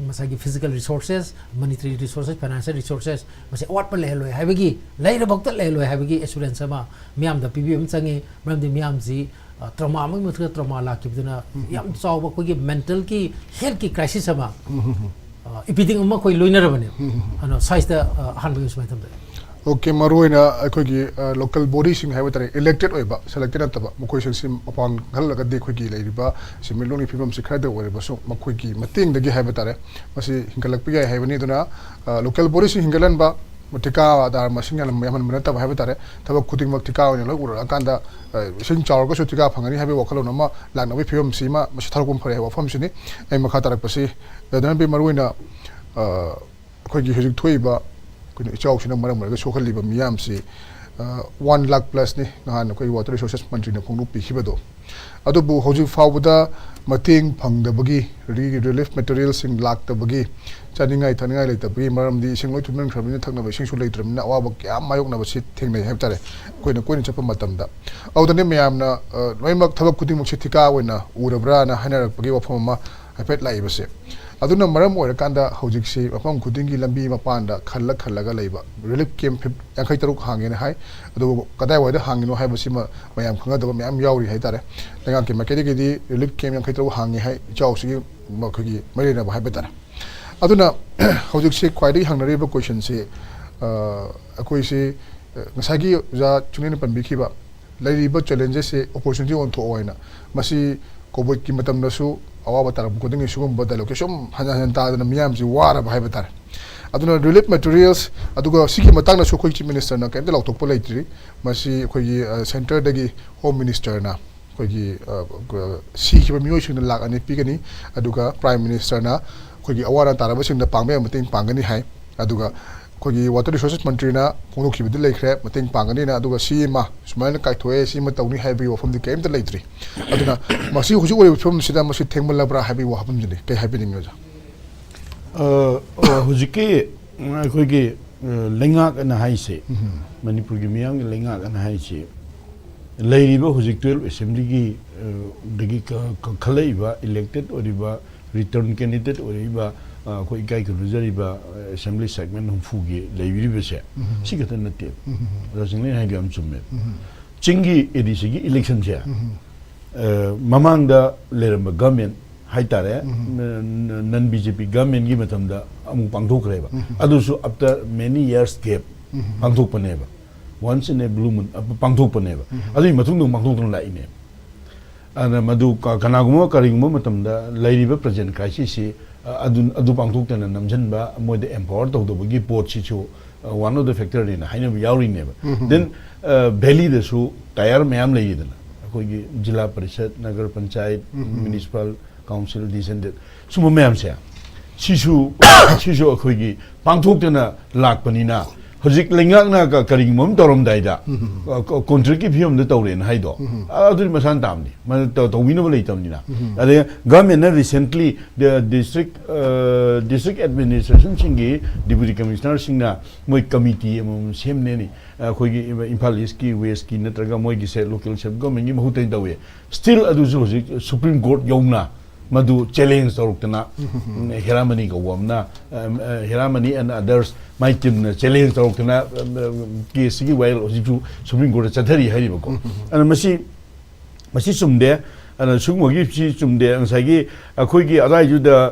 masagi physical resources monetary resources financial resources masi awat pa lehlo haibagi leira bokta lehlo haibagi assurance ama miam da pbm changi mram di miam ji trauma amai muthra trauma la kibduna yam chawa koi mental ki health ki crisis ama ipiding ama koi loiner bane ano size da han bi usmai tamda okay maruina akhoi local body sing have tare elected oiba selected ataba mokoi sim upon halaga de khoi gi leiriba similoni phibam sikhada oiba so mokoi gi mating dagi have tare masi hingalak pi have ni duna local body sing hingalan ba tika dar masing alam yaman mana tab have tare tab khuting mak tika on lo ura akanda sing chawr ko so tika phangani have wakalo nama lagna bi phibam sima masi tharkum phare wa pham sini ai makha tarak pasi dan bi maruina khoi gi hujik thoiba kun ichaw sinang maram ga social liba miyam si 1 lakh plus ni ngahan ko water resources mantri na khongnu pi khibado adu bu hoju fawda mating phangda bagi relief materials sing lakh ta bagi chaningai thaningai le ta bagi maram di sing loi thunang khrabni thakna ba sing su leitram na awa ba kya mayok na ba si thengnai heb tare koina chapa matam da awdane miyam na loimak thabak kuting muk thika wena urabra na hanar bagi wafam ma hapet lai ba se aduna maram oira kanda hojik si apam kudingi lambi mapanda khalla ga leiba relief camp yankai taruk hangene hai adu kadai waida hangino hai basima mayam khanga da mayam yauri hai tare lenga ke makedi gidi relief camp yankai taruk hangi hai chaw si makhagi marina hai betara aduna hojik si kwaidi hangnari ba question si akoi si ngasagi ja chungene panbi khiba leiriba challenges se opportunity on to oina masi covid ki matam nasu awa batar bu koding sugum badal location hanan ta na miyam ji wara ba batar aduna relief materials aduga sigi matang na sokoi chief minister na kente lok tokpo leitri masi khoi center dagi home minister na khoi si ki miyo sing na lak ani pigani aduga prime minister na khoi awara taraba sing na pangme mating pangani hai aduga khoi water resources mantri na kono ki bidil lekhre mating pangani na aduga si ma sumaina kai thoe si ma tawni hai bi wafam di kem ta leitri aduna masi huju ori from sida masi thengmal labra hai bi wafam jini kai hai bi ni myoja hujike khoi ge lenga na hai se manipur gi miyam gi lenga na hai se leiriba hujik 12 assembly gi dagi khalaiba elected oriba return candidate oriba ko ikai ko rujariba assembly segment humfugi leiriba se sigatan natte rajinglen hai gam chumme chingi edisi gi election se mamangda leramba government haitare non BJP government gi matamda amu pangthok reba adusu after many years gap pangthok paneba once in a blue moon pangthok paneba adu matung dong pangthok dong lai ne ana madu kanaguma karinguma matamda lairiba present crisis si adu pangthok tana namjanba moide empower tawdobagi port si chu one of the factor in haina yauri neba then valley the su tire mayam leidana akogi jila parishad nagar panchayat municipal council descended suma mayam se sisu akogi pangthok lak panina hojik lengak na ka karing mom torom daida contract ki phiom de tawren haido adu masan tamni man to winable leitamni na ade government recently the district administration singi deputy commissioner singna moi committee semne ni khogi Imphal East ki West ki natraga moi gi se local sub government gi mahutain dawe still adu hojik supreme court yomna madu challenge torukna Hiramani ko wamna Hiramani and others my team challenge torukna case gi while hojik supreme court chathari hariba ko and masi sumde and sungmo gi si sumde ansagi akhoi gi adai ju da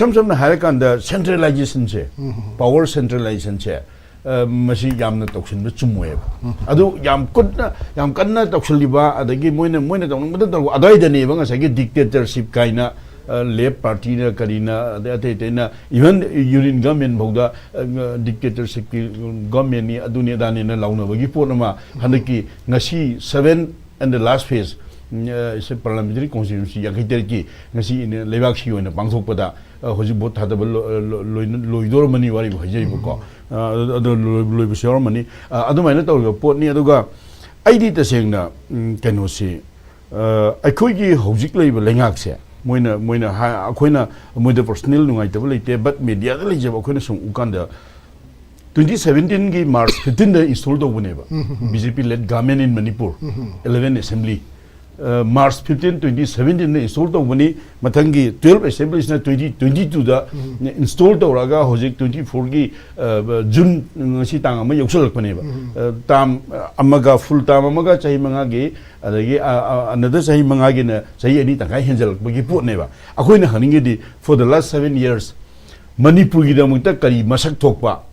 samsam na harakan da centralization che power centralization che masi yamna toksin ba chumwe adu yam kanna toksaliba adagi moina tong mada adai da ne banga sagi dictatorship kaina left party na karina ate na even union government bauda dictatorship government ni aduni dani na launa bagi ponama hanaki ngasi 7 and the last phase is parliamentary constituency yakiter ki ngasi in lebak si oina bangthok pada hoji bot hadab loidor mani wari bhajai ko adu loibu syor mani adu maina tawga pot ni aduga aidi ta sengna keno si akhoi gi hojik leiba lengak se moina ha akoina moida personal nungai tabla ite but media da leje akoina sum ukanda 2017 ki March 15 da install do buneba BJP led government in Manipur 11 assembly March 15 2017 ne install do buni mathangi 12 assembly na 2022 da install do raga hojik 24 ki June ngasi tang ama yoksal paneba tam amaga full time amaga chahi manga ge adagi another chahi manga ge na chahi ani tangai henjal bagi pot neba akoina haninge di for the last 7 years Manipur gi da muta kari masak thokpa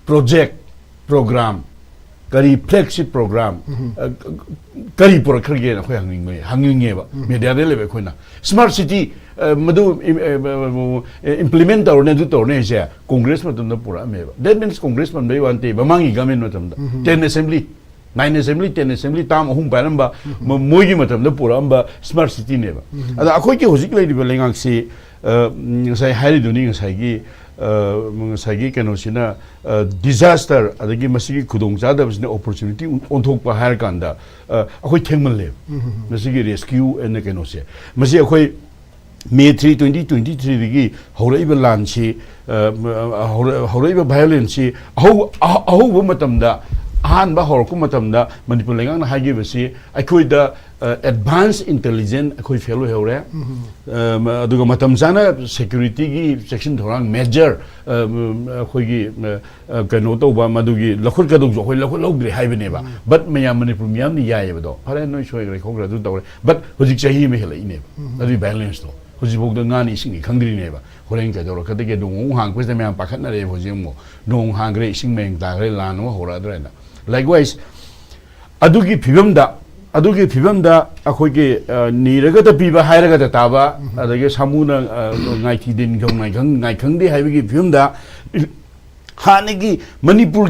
project program kari flagship program kari por kharge na khoi hanging ba media de lebe khoina smart city madu implement or ne du to ne se congress ma tum pura me ba that means congress man be wante ba mangi government ma tum da 10 assembly 9 assembly 10 assembly tam hum baram ba mogi ma tum da pura amba smart city ne ba ada akhoi ki hojik lai ba lengak si sai hari duni sai gi sagi kenosina disaster adagi masigi khudong jada bisne opportunity onthok pa har kanda akhoi thengmal le masigi rescue and kenose masi akhoi May 3 2023 gi horai ba lan chi horai ba violence chi ahu matamda ahan ba hor ku matamda Manipur lengang na hagi basi akhoi da advanced intelligence akhoi fellow heure aduga matam jana security gi section thorang major akhoi gi kano to ba madugi lakhut ka dog khoi lakhut logre haibene ba but maya Manipur miyam ni yai ba do phare noi choi gre khogra du tawre but hojik chahi me hela ine adu balance to hojik bog da ngani sing khangdri ne ba horeng ka dor ka de ge dong hang pes me am pakhat na re hojik mo dong hang gre sing meng ta gre lan no hora dra na likewise adugi phibamda akhoge niraga ta piba hairaga ta taba adage samuna ngai thi din gong ngai khang de haibigi phibamda hanegi Manipur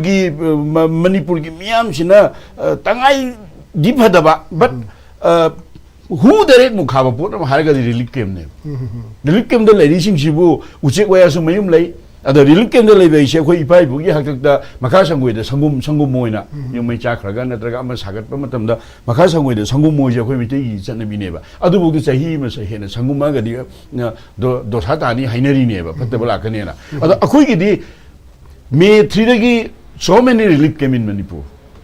gi miyam sina tangai diphada ba but who direct mukhaba pot hairaga relief camp ne relief camp da lady sing sibu uchek waya su mayum lai ada relief camp da lebe ise khoi ipai bugi hakak da makha sangoi da sangum moina yumai chakhraga natraga ama sagat pa matam da makha sangoi da sangum moi je khoi mi tei chana bi ne ba adu bu chahi ma sa hena sangum ma ga di do tha ta ni hainari ne ba fatta bala kane na ada akhoi gi di May 3 da gi so many relief camp in Manipur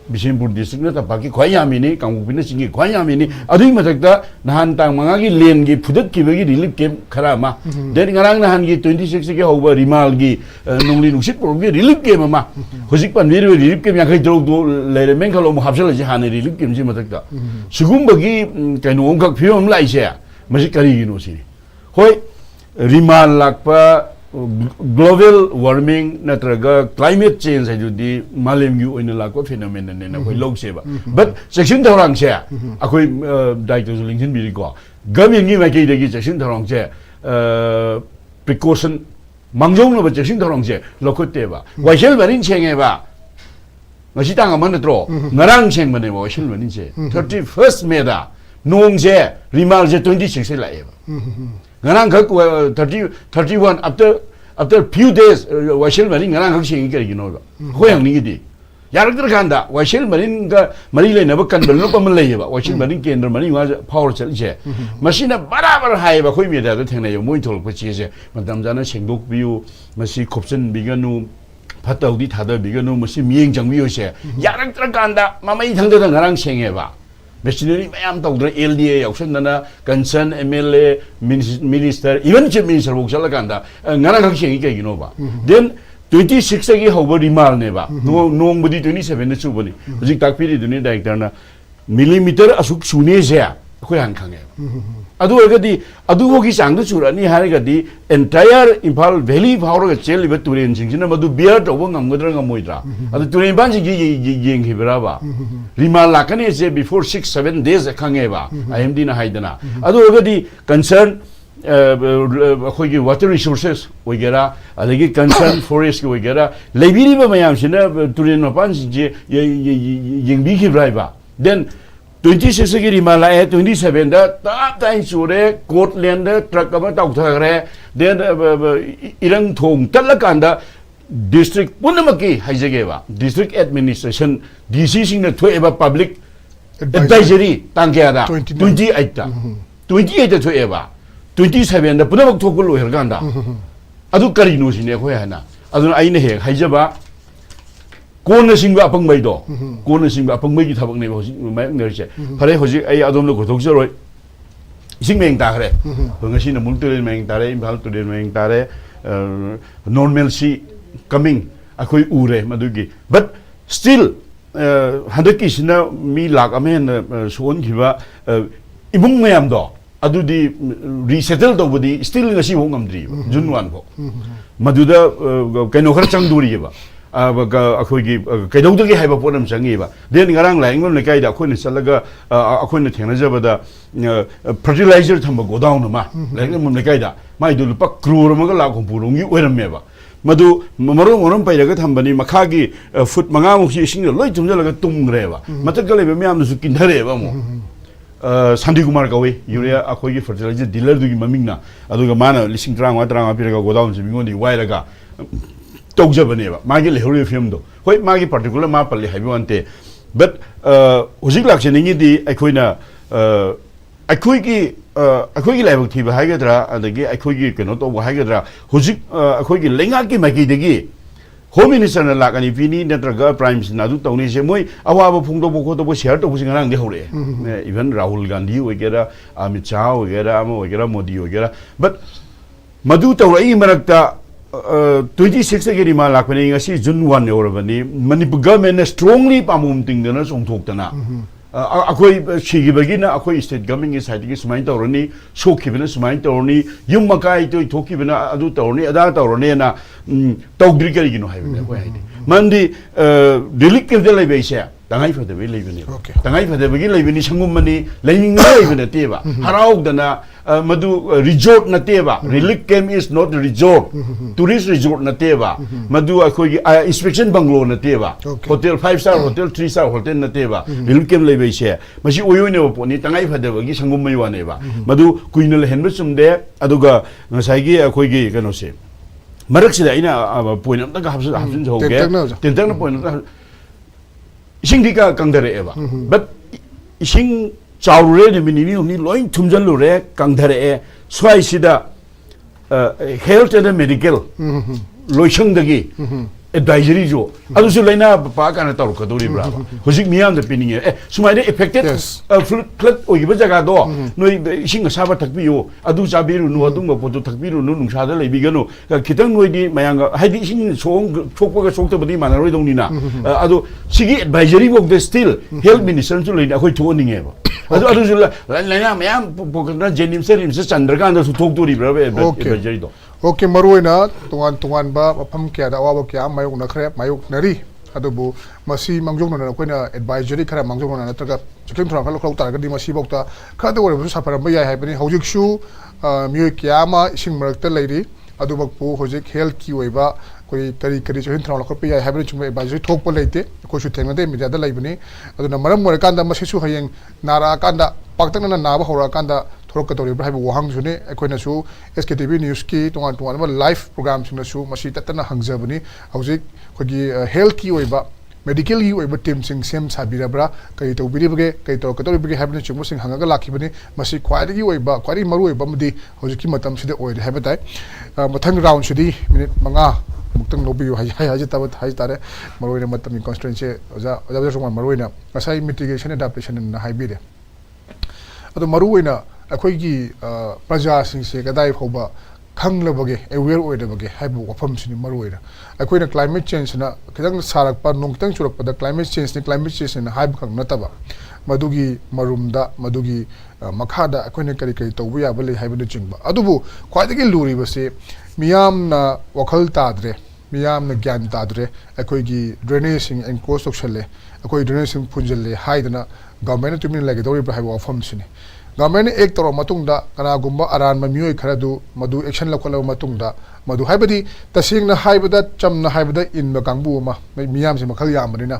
Bishempur district na tapaki khwayami ni kangupina singi khwayami ni adui matakta nahan tang manga gi len gi phudat ki bagi relief camp khara ma den ngarang nahan gi 26 gi hoba rimal gi nongli nusit por gi relief camp ma hojik pan vi relief camp yakai drog do lere menkhalo mo hapsal ji han relief camp ji matakta sugum bagi kaino ongkak phiom lai se masi kari gi no si hoi rimal lakpa global warming natraga climate change ajudi malem yu oina lakwa phenomenon ne na koi log seba but section thorang che akoi director lingin bi ko gamin ni ma ke de gi section thorang che precaution mangjong no ba section thorang che lokote ba waishel barin chenge ba ngasi tang amana tro ngarang cheng bane ba waishel barin che 31st May da nong che rimal je 26 la eba ngarang khak 31 after few days washel marin ngarang khak sing gi no ba hoyang ni gi yarak dar kanda washel marin ga mari le na ba kan bel no pa man le ba washel marin kendra marin wa power chal je machine barabar hai ba khoi me da theng na yo moi thol pa chi je madam jana sengdok biu masi khopsen biganu phatau di thada biganu masi mieng jang biu se yarak dar kanda mamai thang da ngarang senge ba machinery mayam tawdra LDA yausandana concern MLA minister even chief minister boksala kanda ngara khak sengi kai gino ba then 26 gi hoba rimal ne ba nong budi 27 na chu bani hojik tak piri duni director na millimeter asuk sune je khoi han khange adu agadi adu hogi changdu churani haragadi entire Imphal valley phawra chel liba turen jingina madu bear to ngamgadra ngamoidra adu turen ban ji yeng hibra ba rimal lakane je before 6-7 days khange ba IMD na haidana adu agadi concern khoigi water resources wagera adagi concern forest wagera lebiri ba mayam sina turen ma pan ji yengbi hibra ba then 26 gi rimala 27 da ta tai sure Scotland da truck ama tau thagre then irang thong talakanda district punamaki haijege ba district administration DC sing na thoeba public advisory tangya da 28 da 28 da thoeba 27ꯗ ꯄꯨꯅꯃꯛ ꯊꯣꯛꯄ ꯂꯣꯏꯔꯀꯥꯟꯗ ꯑꯗꯨ ꯀꯔꯤꯅꯣ ꯁꯤꯅꯦ ꯑꯩꯈꯣꯏ ꯍꯥꯏꯅ ꯑꯗꯨꯅ ꯑꯩꯅ ꯍꯦꯛ ꯍꯥꯏꯖꯕ ꯀꯣꯟꯅ ꯁꯤꯡꯕ ꯑꯄꯪꯕꯩꯗꯣ ꯀꯣꯟꯅ ꯁꯤꯡꯕ ꯑꯄꯪꯕꯩꯒꯤ ꯊꯕꯛꯅꯦꯕ ꯍꯧꯖꯤꯛ ꯃꯥꯌꯣꯛꯅꯔꯤꯁꯦ ꯐꯔꯦ ꯍꯧꯖꯤꯛ ꯑꯩ ꯑꯗꯣꯝꯗ ꯀꯣꯏꯊꯣꯛꯆꯔꯣꯏ ꯏꯁꯤꯡ ꯃꯌꯦꯡ ꯇꯥꯈ꯭ꯔꯦ ꯉꯁꯤꯅ ꯃꯨꯜ ꯇꯨꯔꯦꯜ ꯃꯌꯦꯡ ꯇꯥꯔꯦ ꯏꯝꯐꯥꯜ ꯇꯨꯔꯦꯜ ꯃꯌꯦꯡ ꯇꯥꯔꯦ ꯅꯣꯔꯃꯦꯜꯁꯤ ꯀꯃꯤꯡ ꯑꯩꯈꯣꯏ ꯎꯔꯦ ꯃꯗꯨꯒꯤ ꯕꯠ ꯁ꯭ꯇꯤꯜ ꯍꯟꯗꯛꯀꯤꯁꯤꯅ ꯃꯤ ꯂꯥꯛ ꯑꯃ ꯍꯦꯟꯅ ꯁꯣꯛꯍꯟꯈꯤꯕ ꯏꯃꯨꯡ ꯃꯌꯥꯝꯗꯣ ꯑꯗꯨꯗꯤ ꯔꯤꯁꯦꯇꯜ ꯇꯧꯕꯗꯤ ꯁ꯭ꯇꯤꯜ ꯉꯁꯤꯐꯥꯎ ꯉꯝꯗ꯭ꯔꯤꯕ ꯖꯨꯟ 1 ꯐꯥꯎ ꯃꯗꯨꯗ ꯀꯩꯅꯣ ꯈꯔ ꯆꯪꯗꯣꯔꯤꯑꯕ ꯑꯩꯈꯣꯏꯒꯤ ꯀꯩꯗꯧꯗꯒꯦ ꯍꯥꯏꯕ ꯄꯣꯠ ꯑꯃ ꯆꯪꯉꯤꯕ ꯗꯦꯟ ꯉꯔꯥꯡ ꯂꯥꯏꯌꯦꯡꯕꯝ ꯂꯩꯀꯥꯏꯗ ꯑꯩꯈꯣꯏꯅ ꯆꯠꯂꯒ ꯑꯩꯈꯣꯏꯅ ꯊꯦꯡꯅꯖꯕꯗ ꯐꯔꯇꯤꯂꯥꯏꯖꯔ ꯊꯝꯕ ꯒꯣꯗꯥꯎꯟ ꯑꯃ ꯂꯥꯏꯌꯦꯡꯕꯝ ꯂꯩꯀꯥꯏꯗ ꯃꯥꯏꯗꯨ ꯂꯨꯄꯥ ꯀ꯭ꯔꯣꯔ ꯑꯃꯒ ꯂꯥꯛ ꯍꯨꯝꯐꯨꯔꯣꯝꯒꯤ ꯑꯣꯏꯔꯝꯃꯦꯕ ꯃꯗꯨ ꯃꯔꯣꯝ ꯄꯩꯔꯒ ꯊꯝꯕꯅꯤ ꯃꯈꯥꯒꯤ ꯐꯨꯠ 5ꯃꯨꯛꯁꯤ ꯏꯁꯤꯡꯗ ꯂꯣꯏ ꯊꯨꯝꯖꯤꯜꯂꯒ ꯇꯨꯝꯈ꯭ꯔꯦꯕ ꯃꯊꯛꯇ ꯂꯩꯕ ꯃꯌꯥꯝꯗꯨꯁꯨ ꯀꯤꯟꯊꯔꯛꯑꯦꯕ ꯑꯃꯨꯛ ꯁꯥꯟꯇꯤꯀꯨꯃꯥꯔ ꯀꯧꯏ ꯌꯨꯔꯤꯌꯥ ꯑꯩꯈꯣꯏꯒꯤ ꯐꯔꯇꯤꯂꯥꯏꯖꯔ ꯗꯤꯂꯔꯗꯨꯒꯤ ꯃꯃꯤꯡꯅ ꯑꯗꯨꯒ ꯃꯥꯅ ꯂꯤꯁꯤꯡ 35 ꯄꯤꯔꯒ ꯒꯣꯗꯥꯎꯟꯁꯦ ꯃꯤꯉꯣꯟꯗꯒꯤ ꯋꯥꯏꯔꯒ ꯇꯧꯖꯕꯅꯦꯕ ꯃꯥꯒꯤ ꯂꯩꯍꯧꯔꯤꯕ ꯐꯤꯕꯝꯗꯣ ꯍꯣꯏ ꯃꯥꯒꯤ ꯄꯥꯔꯇꯤꯀꯨꯂꯔ ꯃꯥ ꯄꯜꯂꯤ ꯍꯥꯏꯕ ꯋꯥꯟꯇꯦ ꯕꯠ ꯍꯧꯖꯤꯛ ꯂꯥꯛꯆꯅꯤꯡꯉꯤꯗꯤ ꯑꯩꯈꯣꯏꯅ ꯑꯩꯈꯣꯏꯒꯤ ꯂꯥꯏꯕꯛ ꯊꯤꯕ ꯍꯥꯏꯒꯗ꯭ꯔꯥ ꯑꯗꯒꯤ ꯑꯩꯈꯣꯏꯒꯤ ꯀꯩꯅꯣ ꯇꯧꯕ ꯍꯥꯏꯒꯗ꯭ꯔꯥ ꯍꯧꯖꯤꯛ ꯑꯩꯈꯣꯏꯒꯤ ꯂꯩꯉꯥꯛꯀꯤ ꯃꯥꯏꯀꯩꯗꯒꯤ ꯍꯣꯝ ꯃꯤꯅꯤꯁꯇꯔꯅ ꯂꯥꯛꯀꯅꯤ ꯄꯤꯅꯤ ꯅꯠꯇ꯭ꯔꯒ ꯄ꯭ꯔꯥꯏꯝ ꯃꯤꯅꯤꯁꯇꯔꯅ ꯑꯗꯨ ꯇꯧꯅꯤꯁꯦ ꯃꯣꯏ ꯑꯋꯥꯕ ꯐꯣꯡꯗꯣꯛꯄ ꯈꯣꯠꯇꯣꯛꯄ ꯁꯤꯌꯔ ꯇꯧꯕꯁꯤ ꯉꯔꯥꯡꯗꯤ ꯍꯧꯔꯛꯑꯦ ꯏꯚꯟ ꯔꯥꯍꯨꯜ ꯒꯥꯟꯙꯤ ꯑꯣꯏꯒꯦꯔꯥ ꯑꯃꯤꯠ ꯁꯥꯍ ꯑꯣꯏꯒꯦꯔꯥ ꯑꯃ ꯑꯣꯏꯒꯦꯔꯥ ꯃꯣꯗꯤ ꯑꯣꯏꯒꯦꯔꯥ ꯕꯠ ꯃꯗꯨ ꯇꯧꯔꯛꯏ ꯃꯔꯛꯇ 26ꯗꯒꯤ ꯔꯤꯃꯥꯟ ꯂꯥꯛꯄꯅꯤ ꯉꯁꯤ ꯖꯨꯟ 1 ꯌꯧꯔꯕꯅꯤ ꯃꯅꯤꯄꯨꯔ ꯒꯚꯔꯟꯃꯦꯟꯠꯅ ꯁ꯭ꯇꯔꯣꯡꯂꯤ ꯄꯥꯝꯕꯣꯝ ꯇꯤꯡꯗꯅ ꯆꯣꯡꯊꯣꯛꯇꯅ ꯑꯩꯈꯣꯏ ꯁꯤꯈꯤꯕꯒꯤꯅ ꯑꯩꯈꯣꯏ ꯁ꯭ꯇꯦꯠ ꯒꯚꯔꯟꯃꯦꯟꯠꯀꯤ ꯁꯥꯏꯠꯇꯒꯤ ꯁꯨꯃꯥꯏꯅ ꯇꯧꯔꯅꯤ ꯁꯣꯛꯈꯤꯕꯅ ꯁꯨꯃꯥꯏꯅ ꯇꯧꯔꯅꯤ ꯌꯨꯝ ꯑꯀꯥꯏ ꯊꯣꯛꯈꯤꯕꯅ ꯑꯗꯨ ꯇꯧꯔꯅꯤ ꯑꯗꯥ ꯇꯧꯔꯅꯤꯅ ꯇꯧꯗ꯭ꯔꯤ ꯀꯔꯤꯒꯤꯅꯣ ꯍꯥꯏꯕꯅꯦ ꯑꯩꯈꯣꯏ ꯍꯥꯏꯗꯤ ꯃꯔꯝꯗꯤ ꯔꯤꯂꯤꯐ ꯀꯦꯝꯞꯇ ꯂꯩꯕ ꯑꯩꯁꯦ ꯇꯉꯥꯏ ꯐꯗꯕꯒꯤ ꯂꯩꯕꯅꯦꯕ ꯇꯉꯥꯏ ꯐꯗꯕꯒꯤ ꯂꯩꯕꯅꯤ ꯁꯪꯒꯨꯝꯕꯅꯤ ꯂꯩꯅꯤꯡꯕ ꯂꯩꯕ ꯅꯠꯇꯦꯕ ꯍꯔꯥꯎꯗꯅ ꯃꯗु रिजोर्ट नतेबा relief camp is not resort tourist resort नतेबा मदु अखोगी इंस्पेक्शन बंगलो नतेबा hotel 5 star hotel 3 star hotel नतेबा रिलीफ कैम्प लेबैसे मसी ओयोने पोनी तंगाई फदेबगी संगुम मयवानेबा मदु कुइनल हेनब सुमदे अदुगा ngसाइगी अखोगी कनोसे मरकसिदा इना पॉइंट अमतगा हाबसिन होगे टेंटरन पॉइंट इसिंग दिका कंदरेबा बट इसिंग चाउरे निमिनी हमनी लोइन थुमजलुरे कंधरे स्वाइसिदा हेल्थ एंड मेडिकल लोइसंगदगी एडवाइजरी जो अदुसु लेना पा काना तौरकदोरिब्रा हुजिक मियाम द पिनिंग ए सुमाइदे इफेक्टेड फ्लड ओगिबा जगा दो नोइ इसिंग साबा थकबियो अदु चाबिरु नु अदुंग पोतु थकबिरु नु नुंसादा लेबिगनो खितंग नोइदि मयांग हाइदि इसिंग सोंग सोकपगा सोक्तबदि मानारोइ दौनिना अदु सिगी एडवाइजरी वक द स्टिल हेल्थ मिनिस्टर सु लेना अखोइ थोनिंगेबा अदु अदु लेना मयाम पोकना जेनिमसे रिमसे चंद्रकांत सु थोकदोरिब्रा एडवाइजरी दो ओके मरुइना तोंगान बा मफम क्या अवाब क्या मायोक नखरे मायोक नरी अदुबु मसी मंगजोंना अखोइना एडवाइजरी खरा मंगजोंना नत्रगा चिक्लिम थरा खलो खलो तारगदि मसी बौता खादे ओरबसु साफरम याय हाइबनि हौजिकसु मियोय क्या मा इसिंग मरकता लैरि अदुबकु हौजिक हेल्थ की ओइबा कोई करी करी जोहिन थरा खलो याय हाइबनि चुम एडवाइजरी थोकप लेते कोसु थेंगदे मीडिया दा लैबनि अदुना मरम मोरकांदा मसीसु हयेंग नारा कांदा पाक्तंगना नाबा होरा कांदा थोरकतोरिब्रा हाइबु वहांगसुने अखोइनासु SKTV न्यूज़ की तोंगान लाइव प्रोग्राम सिंगसु मसी ततना हंगजबनि हौजिक खोगी हेल्थ की ओइबा मेडिकल की ओइबा टीम सिंग सेम साबिराब्रा कई तौबिरिबगे कई तौरकतोरिबगे हाइबनि चुंगु सिंग हंगागा लाखिबनि मसी ख्वाइदगी ओइबा ख्वाइदगी मरु ओइबा मदि हौजिकि मतम सिदे ओइदे हाइबताइ मथंग राउंड सिदि मिनिट 5 मुक्तंग लोबियो हाइ तब हाइ तारे मरुइना मतमनि कॉन्स्टिट्यूएंसी ओजा ओजा जोंगा मरुइना असाइ मिटिगेशन एडाप्टेशन न हाइबिदे अदो मरुइना अखोइगी प्रजा सिंसे गदाइ फौबा खंगलबगे अवेयर ओइदबगे हाइबु वफम सिनि मरुइना अखोइना क्लाइमेट चेंज ना खिदंग सारकपा नोंगतंग चुरकपदा क्लाइमेट चेंज ने हाइब खंग नतबा मदुगी मरुमदा मदुगी मखादा अखोइना करी करी तौबु याबले हाइबनु चिंगबा अदुबु ख्वाइदगी लुरिबसे मियामना वखल ताद्रे मियामना ज्ञान ताद्रे अखोइगी ड्रेनेज सिंग एनक्लोज तौसले अखोइ ड्रेनेज सिंग फुंजले हाइदना गवर्नमेंट तुमिन लगे दौरिब्रा हाइबु वफम सिनि गवर्नमेंट एक तौर मतुंगदा कनागुंबा अरान मियोय खरदु मदु एक्शन लखोलब मतुंगदा मदु हाइबदि तसेंगना हाइबदा चमना हाइबदा इनबा कांगबु अमा मियामसे मखल यामबनिना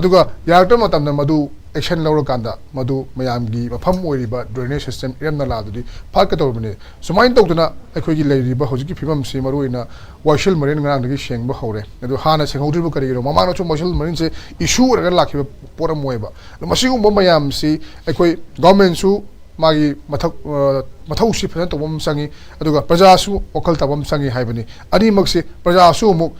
अदुगा यारतो मतमना मदु एक्शन लौरकांदा मदु मयामगी मफम ओइरिबा ड्रेनेज सिस्टम इरमना लादुदि फाक तौरबने सुमाइन तौदना अखोइगी लैरिबा हौजिकि फिबम से मरुइना वाइशल मरीन ngरांगदगी शेंगबा हौरे अदु हाना सेंगौद्रिबा करिगिरो ममानो चो वाइशल मरीन से इशू ओरगा लाखिबा पोरम ओइबा मसिगुंबा मयाम से अखोइ गवर्नमेंट सु मागी मथौसी फजन तौबम संगी अदुगा प्रजासु वखल तबम संगी हाइबनी अनिमक्से प्रजासु मुक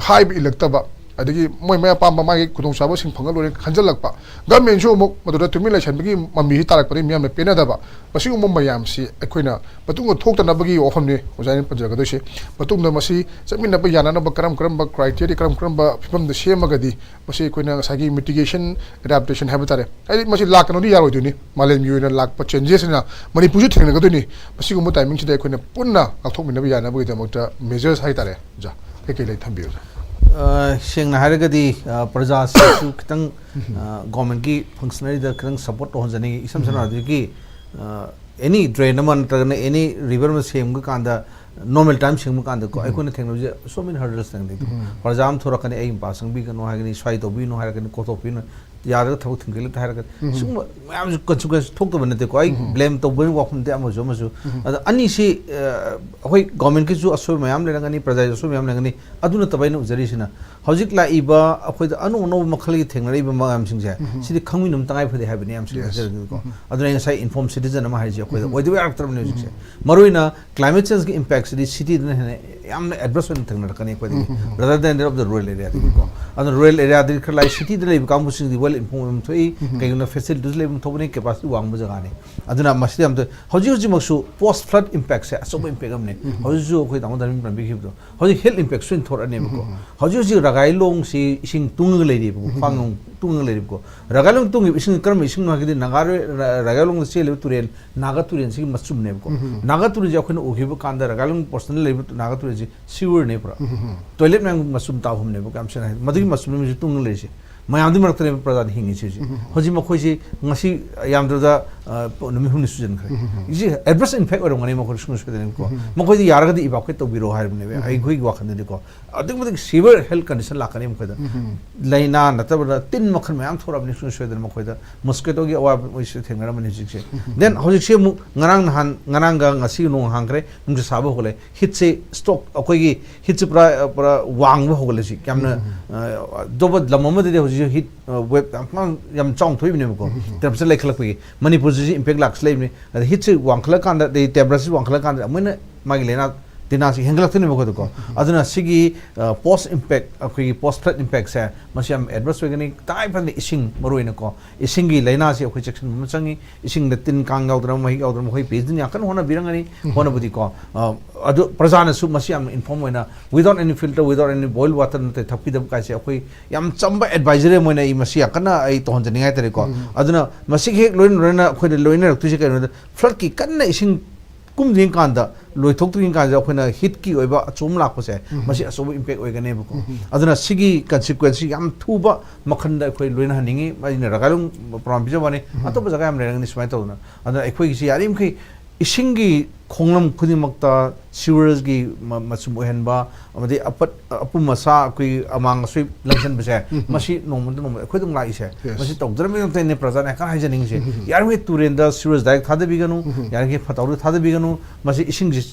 हाइब इलेक्टबा अदगी मोय मय पाम मागी खुदों साबो सिंग फंगल लोरे खंजलकपा गवर्नमेंट सु मुक मदुदा तुमिला छनबगी मम्मी तारकपनि मियाम पेनादबा मसी उम मयाम सी अखोइना पतुंग थोक्तनबगी ओफमने ओजाइन पंजगदोसे पतुंग मसी चमिनब यानानब करम करम क्राइटेरिया करम करम फिबम the सेमगदी Masih अखोइना Sagi mitigation adaptation हैब तारे आई मसी लाकनोनी यारोइदुनी मालेम युना लाक चेंजेस ना मणिपुर थेंगनगदुनी मसी गुम टाइमिंग सिदा अखोइना पुन्ना लाथोकमिनब यानाबगी दमकता मेजर्स हाइ तारे जा केके लै थंबियो शेंगना हारगदी प्रजा से खतंग गवर्नमेंट की फंक्शनरी द खतंग सपोर्ट होजनी इसम सना की एनी ड्रेन मन तगने एनी रिवर में सेम कांदा नॉर्मल टाइम सेम कांदा को icon technology so many hurdles तंग दे प्रजाम थोरकने एम पासंग बी कनो हागनी स्वाइ तो बी नो हारकने कोतो पी नो यार थबक थिंगले हारक सुम मैम कंसिक्वेंस थोक तो बनते को आई ब्लेम तो बन वाखम दे अमजो मजो अनि सी होय गवर्नमेंट की जो असो मैम लेरंगनी प्रजा जो मैम लेरंगनी अदुना तबैन उजरीसिना हौजिक लाइबा अखोय अनु अनु मखल की थेंगनरी मैम सिंजे सिदि खंगमिनुम तंगाय फदे हाबनि एम सिंजे को अदुना साइ इन्फॉर्म सिटीजन अमा हाइजे अखोय ओइदो याक्टर म्यूजिक से मरुइना क्लाइमेट चेंज की इंपैक्ट सिटी सिटी ने यामना एडवर्स वन थेंगनरकनी को rather than of the rural area ko and rural area dir khalai city de leib kam busing well inform thoi kaina facilities leib thobni capacity wang bu jaga ne aduna masidi am to hoji maksu post flood impact se so impact am ne hoji khoi tang darim plan bi khib do hoji health impact swin thor ane ko hoji ragai long si ising tung le ri bu phang tung le ri ko ragai long tung ising kram ising na gi nagar ragai long se le turen naga turen si masum ne ko naga turen ja khoi ukhib kanda ragai long personal leib naga turen si sewer ne pra toilet में मसूम ताहुम ने काम से नहीं मधुरी मसूम में तुंग ले से मयाम दी मरते ने प्रजा हिंगी से होजी मखोई से ngasi याम ददा नमी हुन सुजन खरे इसी एडवर्स इम्पैक्ट और ngani मखोई सुन सुदे को मखोई दी यार गदी इवाकुएट तो बिरो हार ने आई गोई वाखन दे को अदिक मदिक सीवियर हेल्थ कंडीशन लाकने मखोई दा लाइना नतब तीन मखन मयाम थोरा बनि सुन सुदे मखोई दा मस्किटो की अवा ओइसे थेंगरा मनि जिक से देन होजी से ngarang nahan ngarang ga ngasi नो हांगरे मुंजे साबो होले हिट से स्टॉक अकोई की हिट से पूरा वांग हो होले सी क्यामना दोब लमम दे होजी हिट वेब यम चांग थोइ बिने को तब से लेखलक पई मणिपुर जी इम्पैक्ट लाक्स लेबने हिट से वांखला कांदा दे टेब्रस वांखला कांदा मैंने मागी लेना दिना से हेंगलक्तने मको को अदुना सिगी पोस्ट इम्पैक्ट अखोई पोस्ट फ्लड इम्पैक्ट से मसियम एडवर्स वेगनी ताइ फन इसिंग मरोइन को इसिंगी लेना से अखोई सेक्शन मचंगी इसिंग द तीन कांग गाउदर महि गाउदर मखोई पेज दिन याकन होना बिरंगनी होना बुदी को अदु प्रजान सु मसियम इन्फॉर्म होना without any filter without any boil water नते थपि दब कासे अखोई याम चंबा एडवाइजरी मोइना इ मसिया कना आई तोहन जनिंगाय तरे को अदुना मसिग हेक लोइन रोना अखोई लोइन रक्तुसे के फ्लड की कन्ना इसिंग कुमदिं कांदा लोइथोक्तुगिं कांदा अखोइना हिट की ओइबा अचुम लाखोसे मसि असोब इम्पैक्ट ओइगने बको अदुना सिगी कंसिक्वेंस याम थुबा मखनदा अखोइ लोइना हनिंगी माइना रगालुं प्रॉम्बिजो बने अतोब जगा याम लेरंगनि स्माइ तौना अदुना अखोइ सि यारिम खै इसिंगी खोंगलम खुदिमक्ता सीवर्स की मसुम ओहनबा अमदि अपुम मसा कोई अमांग सुइ लंसन बसे मसि नोमन नोम अखोइदम लाइसे मसि तौद्रमे तने प्रजा ने का हाइजनिंग से यार मे तुरेंदा सीवर्स डाइरेक्ट थादे बिगनु यार के फताउ थादे बिगनु मसि इसिंग जिस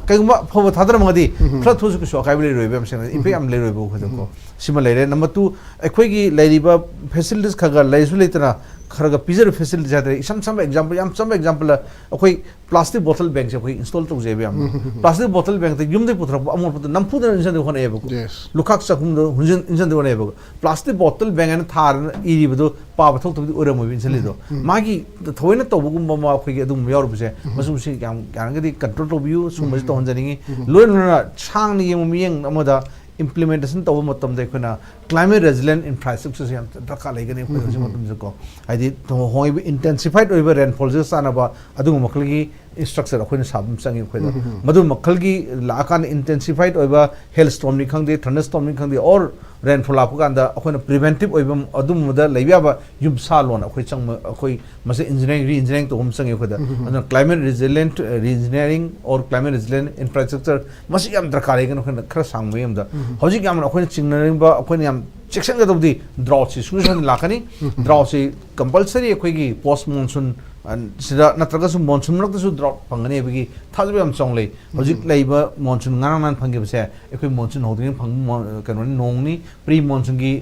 कईगुम्बा फब थादर मंगदी फ्लड थोसु को सोकाइबले रोइबे हम सेन इम्पैक्ट am लेरोइबो खदको सिमा लेरे नंबर 2 अखोइगी लेरिबा फैसिलिटीज खगा लेसु लेतना खरगा पिजर फैसिलिटी जाते सम एग्जांपल याम सम एग्जांपल अखोइ प्लास्टिक बोतल बैंक से अखोइ इंस्टॉल तो जेबे हम प्लास्टिक बोतल बैंक ते युमदे पुथरक अमोर पुत नमफुद इंजन होने एबको लुखाक सकुम दो हुंजन इंजन दो एबको प्लास्टिक बोतल बैंक ने थार इरिबदो पाब थोक तो ओरम मोबिन चलिदो मागी थोइना तोबगुम बमा अखोइ अदुम यार बुसे मसुम से याम यानगदी कंट्रोल तो बियु सुम तो हंजनिंगी लोइना सांग नि यम अमदा implementation तब मतम दे कोना climate resilient infrastructure से हम दरकार लेगने कोई जो मतम जो को आइदि तो होय intensified ओइबा rainfall से सानाबा अदु मखल की structure अखोइन साबम संगी कोइ मदु मखल की लाकान intensified ओइबा hailstorm नि खंगदे thunderstorm नि खंगदे और rainfall आपको कांदा अखोइन preventive ओइबा अदु मदा लेबियाबा युम सालोन अखोइ चंग अखोइ मसे engineering re engineering तो हम संगी कोदा अदु climate resilient re engineering और climate resilient infrastructure मसे याम दरकार लेगने कोन खर सांगबे यमदा हौजिक याम अखोइन चिंगनरिबा अखोइन याम सेक्शन का तबदी ड्राउट से सुन लाकनी ड्राउट से कंपलसरी अखोइगी post monsoon sida natragasu monsoon raktasu drop phangani bagi thajba yam chonglei hojik leiba monsoon ngarang nan phangi base ekoi monsoon hoding phang kanoni nongni pre monsoon gi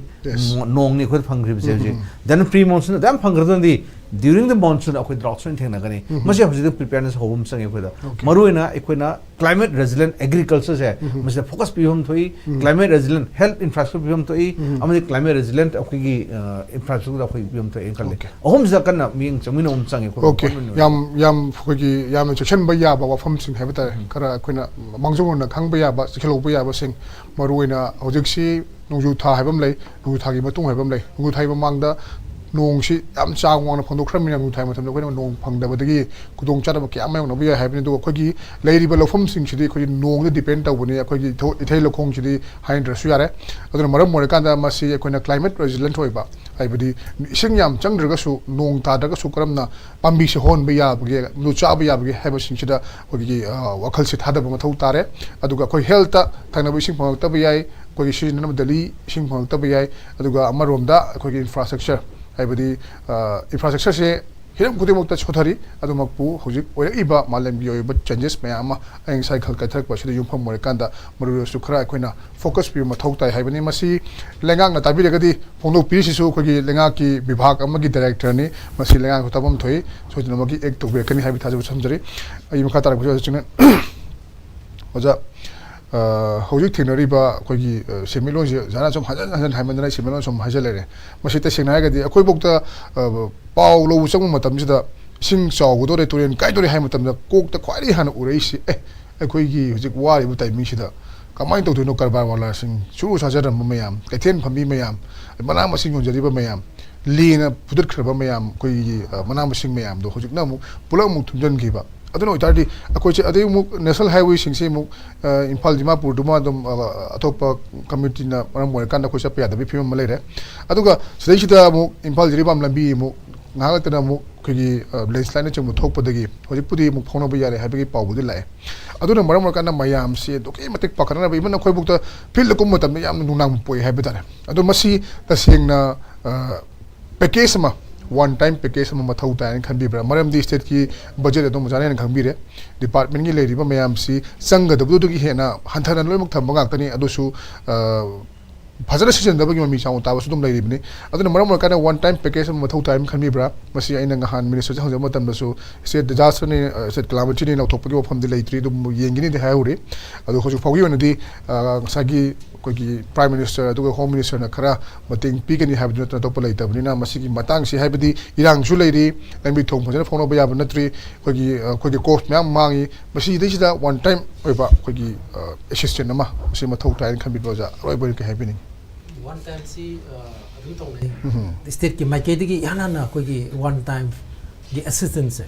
nongni khod phangri base then pre monsoon dam phangradandi during the monsoon akoi drought sun thengna gani mase hojik preparedness hobum sange khoda maruina ekoina climate resilient agriculture se mase focus pihom thoi climate resilient health infrastructure pihom thoi amadi climate resilient akoi gi infrastructure akoi pihom thoi enkalle ahom ja kana ming chamina sange okay yam khogi yam section ba ya ba wafam sing have ta kara koina mangjong na khang ba ya ba khelo ba ya ba sing maruina hojik si nongju tha haibam lei nongju tha gi matung haibam lei nongju thai ba mangda nong si yam chang wang na phondok khram mi nong thai ma tham da koina nong phang da ba dagi kudong cha da ba kya ma na ba ya haibni do khogi leiri ba lofam sing si khogi nong de depend ta buni khogi ithai lokong si hain su yare aduna maram mo kan da ma si koina climate resilient hoi ba aibadi ising yam changdraga su nong ta daga su karamna pambi se hon ba ya bage nu cha ba ya bage haiba sing sida khogi wakhal se thada ba mathau tare aduga khoi health ta thangna ba sing phang ta ba yai khogi shi na dali sing phang ta ba yai aduga amarom da khogi infrastructure aibadi infrastructure se hiram kude mukta chothari adu makpu hojik oya iba malem bi oya changes me ama ang cycle ka thak pasida yum pham more kanda maru su khara koina focus bi ma thau tai haibani masi lengang na tabi regadi phongdo pi si su khogi lenga ki vibhag amagi director ni masi lenga ko tabam thoi sojna magi ek to be kani haibi thaju samjari ai mukha tar ko chine oja hojik thinari ba khogi semilon je jana som hajan haimandana semilon som hajalere masi ta singna ga di akoi bokta pau lo sang matam sida sing chaw go dore turen kai dore hai matam da kok ta khwari han urei si akoi gi hojik wari bu timing sida kamai to no karbar wala sing churu sa jaram mayam kaithen phambi mayam mana masing on jari ba mayam lina pudur khaba mayam koi mana masing mayam do hojik na mu pula mu thunjan gi ba aduna oitadi akoi che adai mu national highway sing se mu Imphal Dimapur duma dum atopa community na maram mo kan da ko chapya da bi phim malere aduga sidai sida mu Imphal jiribam lambi mu ngaga tana mu khigi landslide na chemu thokpa dagi hojik pudi mu phona ba yare habigi pawbu di lai aduna maram mo kan na mayam se doki matik pakana ba ibana khoi bukta field ko matam yam nunang poi habitare adu masi ta singna package ma one time package ma mathau ta khan bi bra maram di state ki budget adum jane na khang bi re department gi leri ba mayam si sanga da du gi hena hanthana loi mak tham ba tani adu su phajara season da ba gi mi chang ta ba su dum leri bni aduna maram ka na one time package ma mathau time khan bi bra masi aina nga han minister jang jam tam da su state disaster ni state calamity ni na thok pa gi pham di leitri dum yengi ni de ha uri adu khoju phogi on di sagi kogi prime minister adu home minister na khara mating pigani habdu na top lai tabni na masigi matang si habdi irang su leiri lambi thong phajana phono ba yab natri kogi cost mya mangi masi de sida one time oiba kogi assistant na ma masi mathau tai khan bi roja roi boi ka happening one time si adu tong nei state ki maike de gi yana na kogi one time gi assistance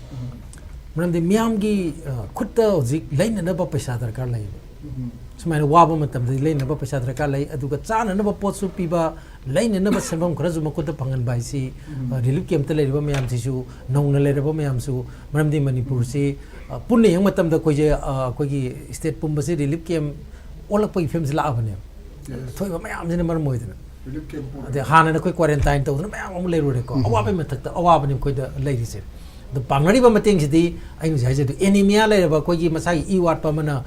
manam de miam gi khutta zik lain na ba paisa darkar lai sumaina waba matam de leina ba paisa darkar lai aduga chana na ba pot su piba leina na ba sembam khara zu makut pangan bai si relief camp te leiba mayam si su nong na leiba mayam su manam di Manipur si punne yang matam da koi je koi gi state pum ba si relief camp olak pai film la abane thoi ba mayam jene mar moi dina relief camp de hana na koi quarantine to na mayam am leiru re ko awa ba matak ta awa ba ni koi da leiri se the pangari ba mating si di ai nu jai je du anemia le ba koi gi masai e wat pa mana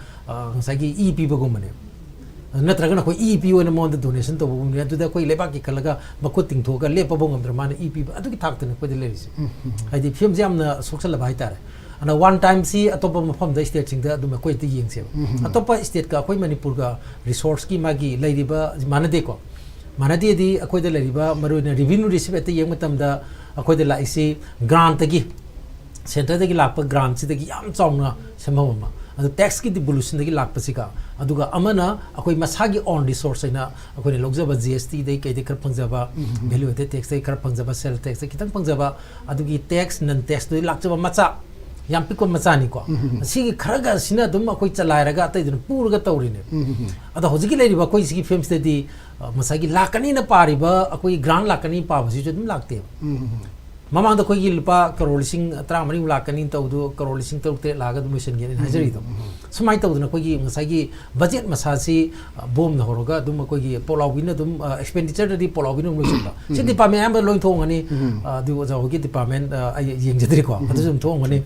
sagi e pi ba go mane natraga na koi e pi ona mon da donation to bu ne du da koi leba ki kalaga makut ting tho ga le pa bong am mana e pi adu ki thak te ko de le si ai di film jam na social la bai tare ana one time si atopa mafam da state sing da du ma koi ti yeng se atopa state ka koi Manipur ga resource ki magi leiriba manade ko manade di akoi da leiriba maru na revenue receive te yeng matam da akoi da la isi grant gi center dagi lakpa grant si dagi yam chawna semama adu tax ki devolution dagi lakpa sika aduga amana akoi masagi on resource ina akoi ne logjaba GST dai kai de kar pangjaba value added tax dai kar pangjaba sales tax kitang pangjaba adugi tax non tax dai lakjaba macha yam piko macha ni ko sigi kharaga sina dum akoi chalairaga atai dun purga tawrine ada hojiki leiri ba koi sigi films de masagi lakani na pariba akoi grant lakani pa basi dum lakte mamang da koi lupa crore lising tra mani lakani tawdu crore lising tawte laga dum mission gen hajari do sumain tahu na koi ki ngasai budget masasi bom na horoga dum koi ki polau bina dum expenditure di polau bina musim ba si department am loin thong ani du ja hoki department yeng jadri ko adu sum thong ani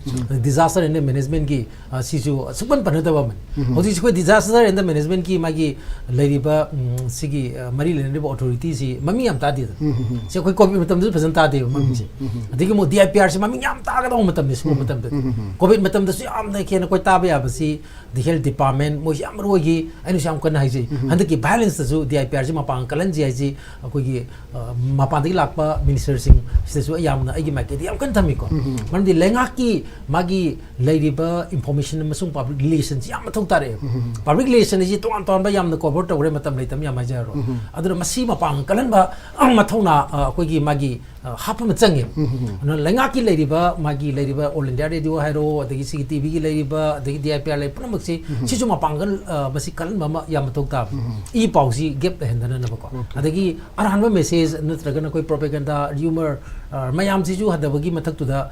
disaster and management ki si ju supan panada ba man hoji koi disaster and management ki magi leriba sigi mari le authority si mami am ta di se koi covid matam du present ta de mami si adigi mo DIPR si mami am ta ga do matam ni su matam covid matam da si am na ke na koi ta ba ya ba si the health department mo yam ro gi ainu sham kan hai ji handa ki balance su DIPR ji mapang kalan ji ai ji koi gi mapang di lakpa minister sing su yam na ai gi ma ke yam kan thami ko man di lenga ki magi leriba information masung public relations yam thong tare public relations ji ton ton ba yam na cover to re matam lai tam yam ma ja ro adura masi mapang kalan ba mathona koi gi magi hapa ma changi na lenga ki leriba magi leriba all india radio hairo adagi CCTV ki leriba adagi DIPR lai puna maksi si cuma panggal masi kalan mama yam thong ta I pausi gap hendana na ko adagi arahan ba message natraga na koi propaganda rumor mayam si ju hadabagi mathak tu da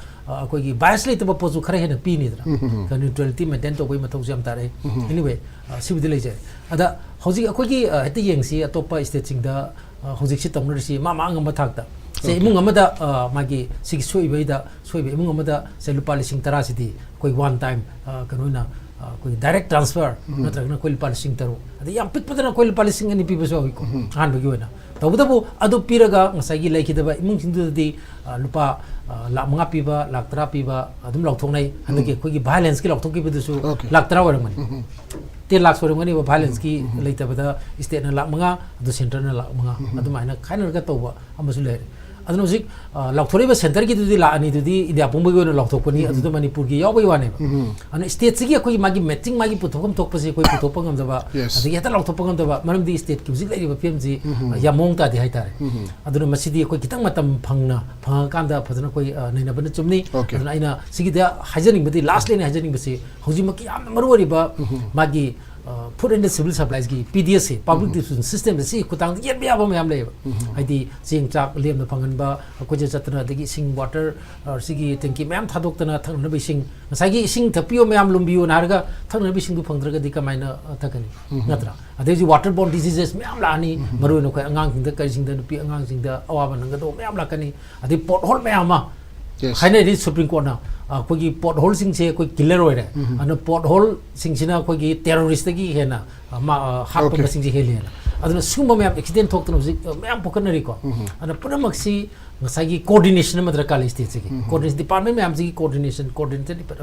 koi gi bias lai taba pozu khare hena pi ni dra ka neutrality maintain to koi mathok jam tare anyway sibidi lai je ada hoji koi gi hete yeng si atopa state sing da hoji si tong ri si mama ngam mathak ta se imung amada magi sig soibeida soibe imung amada se lupa lising tara sidi koi one time kanuna koi direct transfer natragna koi lupa lising taru adi yam pit padana koi lupa lising ani piba so ko han bagi wena tabu adu piraga ngasagi lai kidaba imung sindu di lupa la manga piba lak tara piba adum lok thongnai handaki koi gi violence ki lok thok ki bidu lak tara warang mani 10 lakh warang mani violence ki leita bada state na lak manga adu center na lak manga adu maina khainer ga toba amasu le aduna hojik laukthoriba center ki dudi la ani dudi india pumba gi lauk thokpani adu manipur gi yaw bai wane ana state sigi koi magi matching magi puthokam thokpasi koi puthopangam daba adu yata lauk thokpangam daba manam di state ki hojik lai ba pm ji yamong ta di haitare aduna masidi koi kitang matam phangna phangakanda phajana koi naina bana chumni aduna aina sigi da hajaning badi last line hajaning basi hojik maki yam marwari ba magi food and civil supplies ki PDS public distribution system si kutang yet be aba mayam leba haidi sing chak lem na phangan ba ko je chatna degi sing water sigi tanki mayam thadok tana thang na be sing sagi sing thapio mayam lumbiyo narga thang na be sing du phangdra ga dikamaina thakani natra adeji waterborne diseases mayam lani maru no kai angang sing da kai sing da nupi angang sing da awa ban ga do mayam lakani adi pothole mayam ma haine ri supreme court na कोई पोटहोल सिंह से कोई killer हो रहा है अन पोटहोल सिंह से ना कोई terrorist की है ना हाथ पर सिंह से खेले ना अदन सुम में एक्सीडेंट थोक तो मैं पकड़ने रिको अन पुनः Maksi ngasagi coordination madra kali state sigi coordination department me amji coordination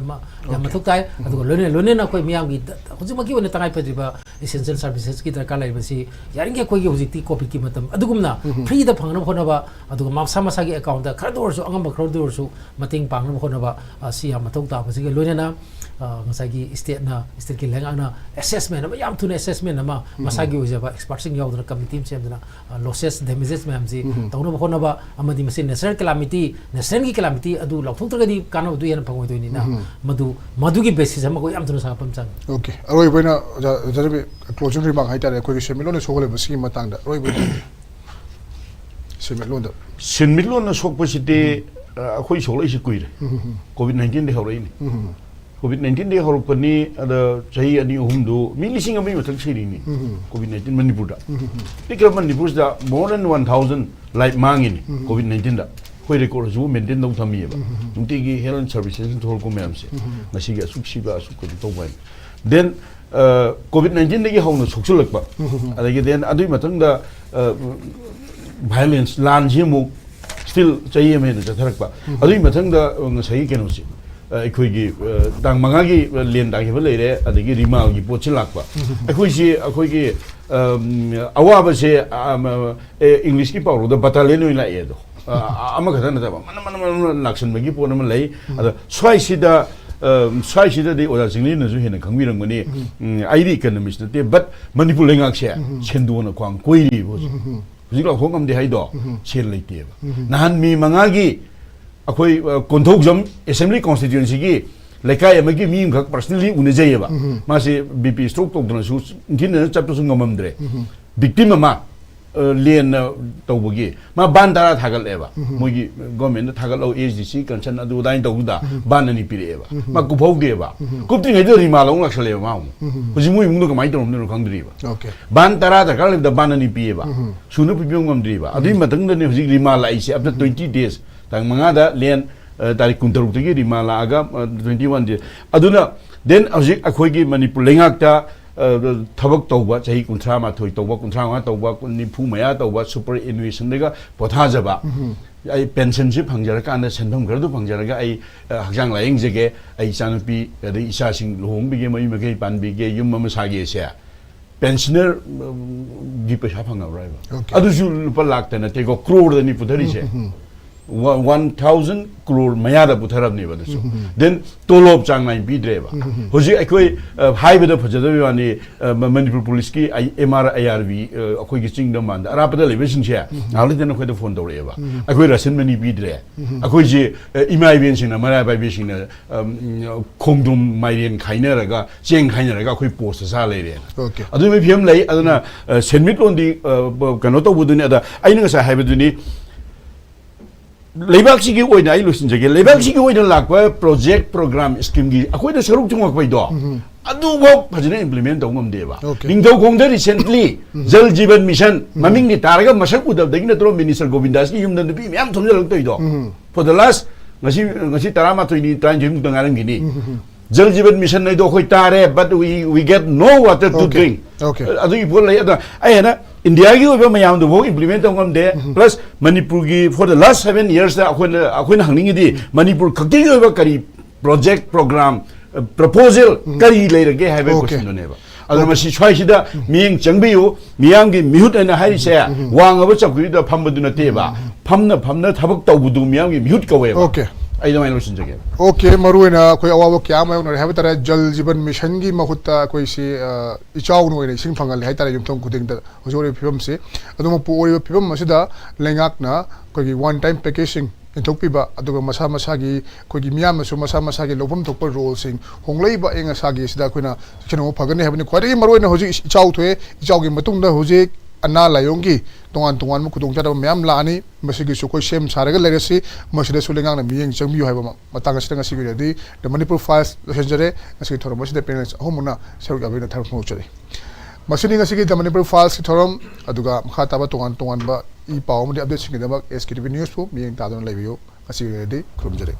ma ya mathuk tai adu lone na koi miam gi hoji maki one tangai padriba essential services ki darkar lai basi yaring ge koi gi hoji ti covid ki matam adugumna free da phangna khona ba adu ma sama gi account da khar dor su angam khar dor su mating pangna khona ba si ya mathuk ta basi ge lone na ngasagi state ki lenga na assessment ma yam thune assessment ma masagi hoja ba expert sing yaw da committee sem da losses damages me amji tawna khona ba amadi masi national calamity adu laukthok tragadi kana du yan phangoi doini na madu gi basis ama ko yam thuna sa pam chang okay aroi boina jarabe closing remark haita re ko semilon sogole basi matang da aroi boina semilon da semilon na sok pasite akhoi solai si kuire covid 19 de horai ni covid 19 de horok pani ada chahi ani humdu milising ami mathak siri ni covid 19 manipur da tikra manipur da more than 1000 life mangini covid 19 da koi record ju maintain dong thami ba tumti gi health services thol ko mem se ngasi gi asuk siba asuk ko to bai then covid 19 de gi hauna soksulak ba ada gi then adui mathang da violence lan ji mu still chahi ame na tharak ba adui mathang da ngasai keno si ꯑꯩꯈꯣꯏꯒꯤ ꯇꯥꯡ ꯃꯉꯥꯒꯤ ꯂꯦꯟ ꯇꯥꯈꯤꯕ ꯂꯩꯔꯦ ꯑꯗꯒꯤ ꯔꯤꯃꯥꯜꯒꯤ ꯄꯣꯠꯁꯤ ꯂꯥꯛꯄ ꯑꯩꯈꯣꯏꯒꯤ ꯑꯋꯥꯕꯁꯦ ꯏꯪꯂꯤꯁꯀꯤ ꯄꯥꯎꯔꯧꯗ ꯕꯇꯥꯂꯤꯌꯟ ꯑꯣꯏꯅ ꯂꯥꯛꯑꯦ ꯑꯗꯣ ꯑꯃꯈꯛꯇ ꯅꯠꯇꯕ ꯃꯅꯝ ꯂꯥꯛꯁꯟꯕꯒꯤ ꯄꯣꯠ ꯑꯃ ꯂꯩ ꯑꯗ ꯁ꯭ꯋꯥꯏꯁꯤꯗꯗꯤ ꯑꯣꯖꯥ ꯆꯤꯡꯂꯦꯟꯅꯁꯨ ꯍꯦꯟꯅ ꯈꯪꯕꯤꯔꯝꯒꯅꯤ ꯑꯩꯗꯤ ꯏꯀꯅꯣꯃꯤꯁ ꯅꯠꯇꯦ ꯕꯠ ꯃꯅꯤꯄꯨꯔ ꯂꯩꯉꯥꯛꯁꯦ ꯁꯦꯟꯗꯣꯡꯅ ꯈ꯭ꯋꯥꯡ ꯀꯣꯏꯔꯤꯕ ꯍꯧꯖꯤꯛ ꯂꯥꯎꯊꯣꯛ ꯉꯝꯗꯦ ꯍꯥꯏꯗꯣ ꯁꯦꯜ ꯂꯩꯇꯦꯕ ꯅꯍꯥꯟ ꯃꯤ ꯃꯉꯥꯒꯤ अखोई कोंथौजम असेंबली कॉन्स्टिट्यूएंसी की लेकाय अमगी मीम खक पर्सनली उनजयबा मासे बीपी स्ट्रोक तोदनसु इंथिन चप्तसु ngममद्रे विक्टिम अमा leen tawbugi ma bandara thagal eba mogi government thagal o HDC concern adu dain tawda banani pire eba ma kupau ge ba kupti ngai de rima long laksale ma huji mui mung do kamai to no khangdri ba okay bandara da kal da banani pi eba sunu pi byong ngam ba adi matang da ne huji rima la ise after 20 days tang manga da len tarik kuntaruk tagi rima la aga 21 days aduna then huji akhoi gi manipur lengak ta tabak tauba chahi kuntra ma thoi tauba kuntra ma tauba nipu maya tauba superannuation dega potha jaba ai pension ship hangjar ka na sentham gardu hangjar ga ai hakjang laing jege ai chanupi ri isa sing lohong bige mai ma ge pan bige yum ma sa ge se pensioner gi paisa phanga rai ba adu ju lupa lakta na te go crore da ni puthari se 1000 crore maya da putharab ni ba su then tolob chang nai bi dreba hoji akoi high beda phajada bi wani manipur police ki mr irv akoi gi ching da man da ara pada levision che ali den akoi da phone dore ba akoi rasin mani bi dre akoi ji imai bin sing na mara bai bi sing na khongdum mairien khaina ra ga cheng khaina ra ga akoi post sa le re okay adu me phem lai aduna senmit on di kano to buduni ada aina sa high beduni Lebak sigi oi na ilusin jage lebak sigi oi na lakwa project program scheme gi akoi da saruk chung akoi do adu go phajina implement dong ngam deba lingdau gong da recently jal jeevan mission maming ni taraga masak udab dagina tro minister govindas ki yumdan bi myam thomjal toi do for the last ngasi tarama toi ni tan jim dangarang gini jal jeevan mission nei do khoi tare but we get no water to drink okay adu ibol lai ada ai na India ki oba mayam do implement ngam de plus Manipur gi for the last 7 years da akhoi hangning di Manipur khakti gi oba kari project program proposal kari leirage have question no neba adu masi chwai sida miyeng changbiu miyam gi mihut ana hari se wang aba chakui da phambadu na teba phamna thabak tawbudu miyam gi mihut kawe ba okay ai do mai lo sinjage okay maruina koi awa kya ma no have tara jal jiban mission gi mahutta koi si ichaw no ine sing phangal hai tara yumthong kuding da hojore phibam se aduma pu ori phibam masida lengak na koi gi one time packaging inthokpi ba aduga masa gi koi gi miyam su masa gi lobam thokpa role sing honglei ba enga sa gi sida koina cheno phagane habni kwari maruina hoji ichaw thoe ichaw gi matung da hoji ana layongi tongan mu kudong tada myam lani masigi su koi sem saraga legacy masida sulengang na miyeng changbiu haiba matanga sidanga sigiri di the Manipur files senjare ngasigi thorom masida parents homuna seruk abina tharuk mo chari masini ngasigi the Manipur files thorom aduga khata ba tongan ba I paw mo di update singi da SKTV news po miyeng tadon laibiyo ngasigi di khurumjare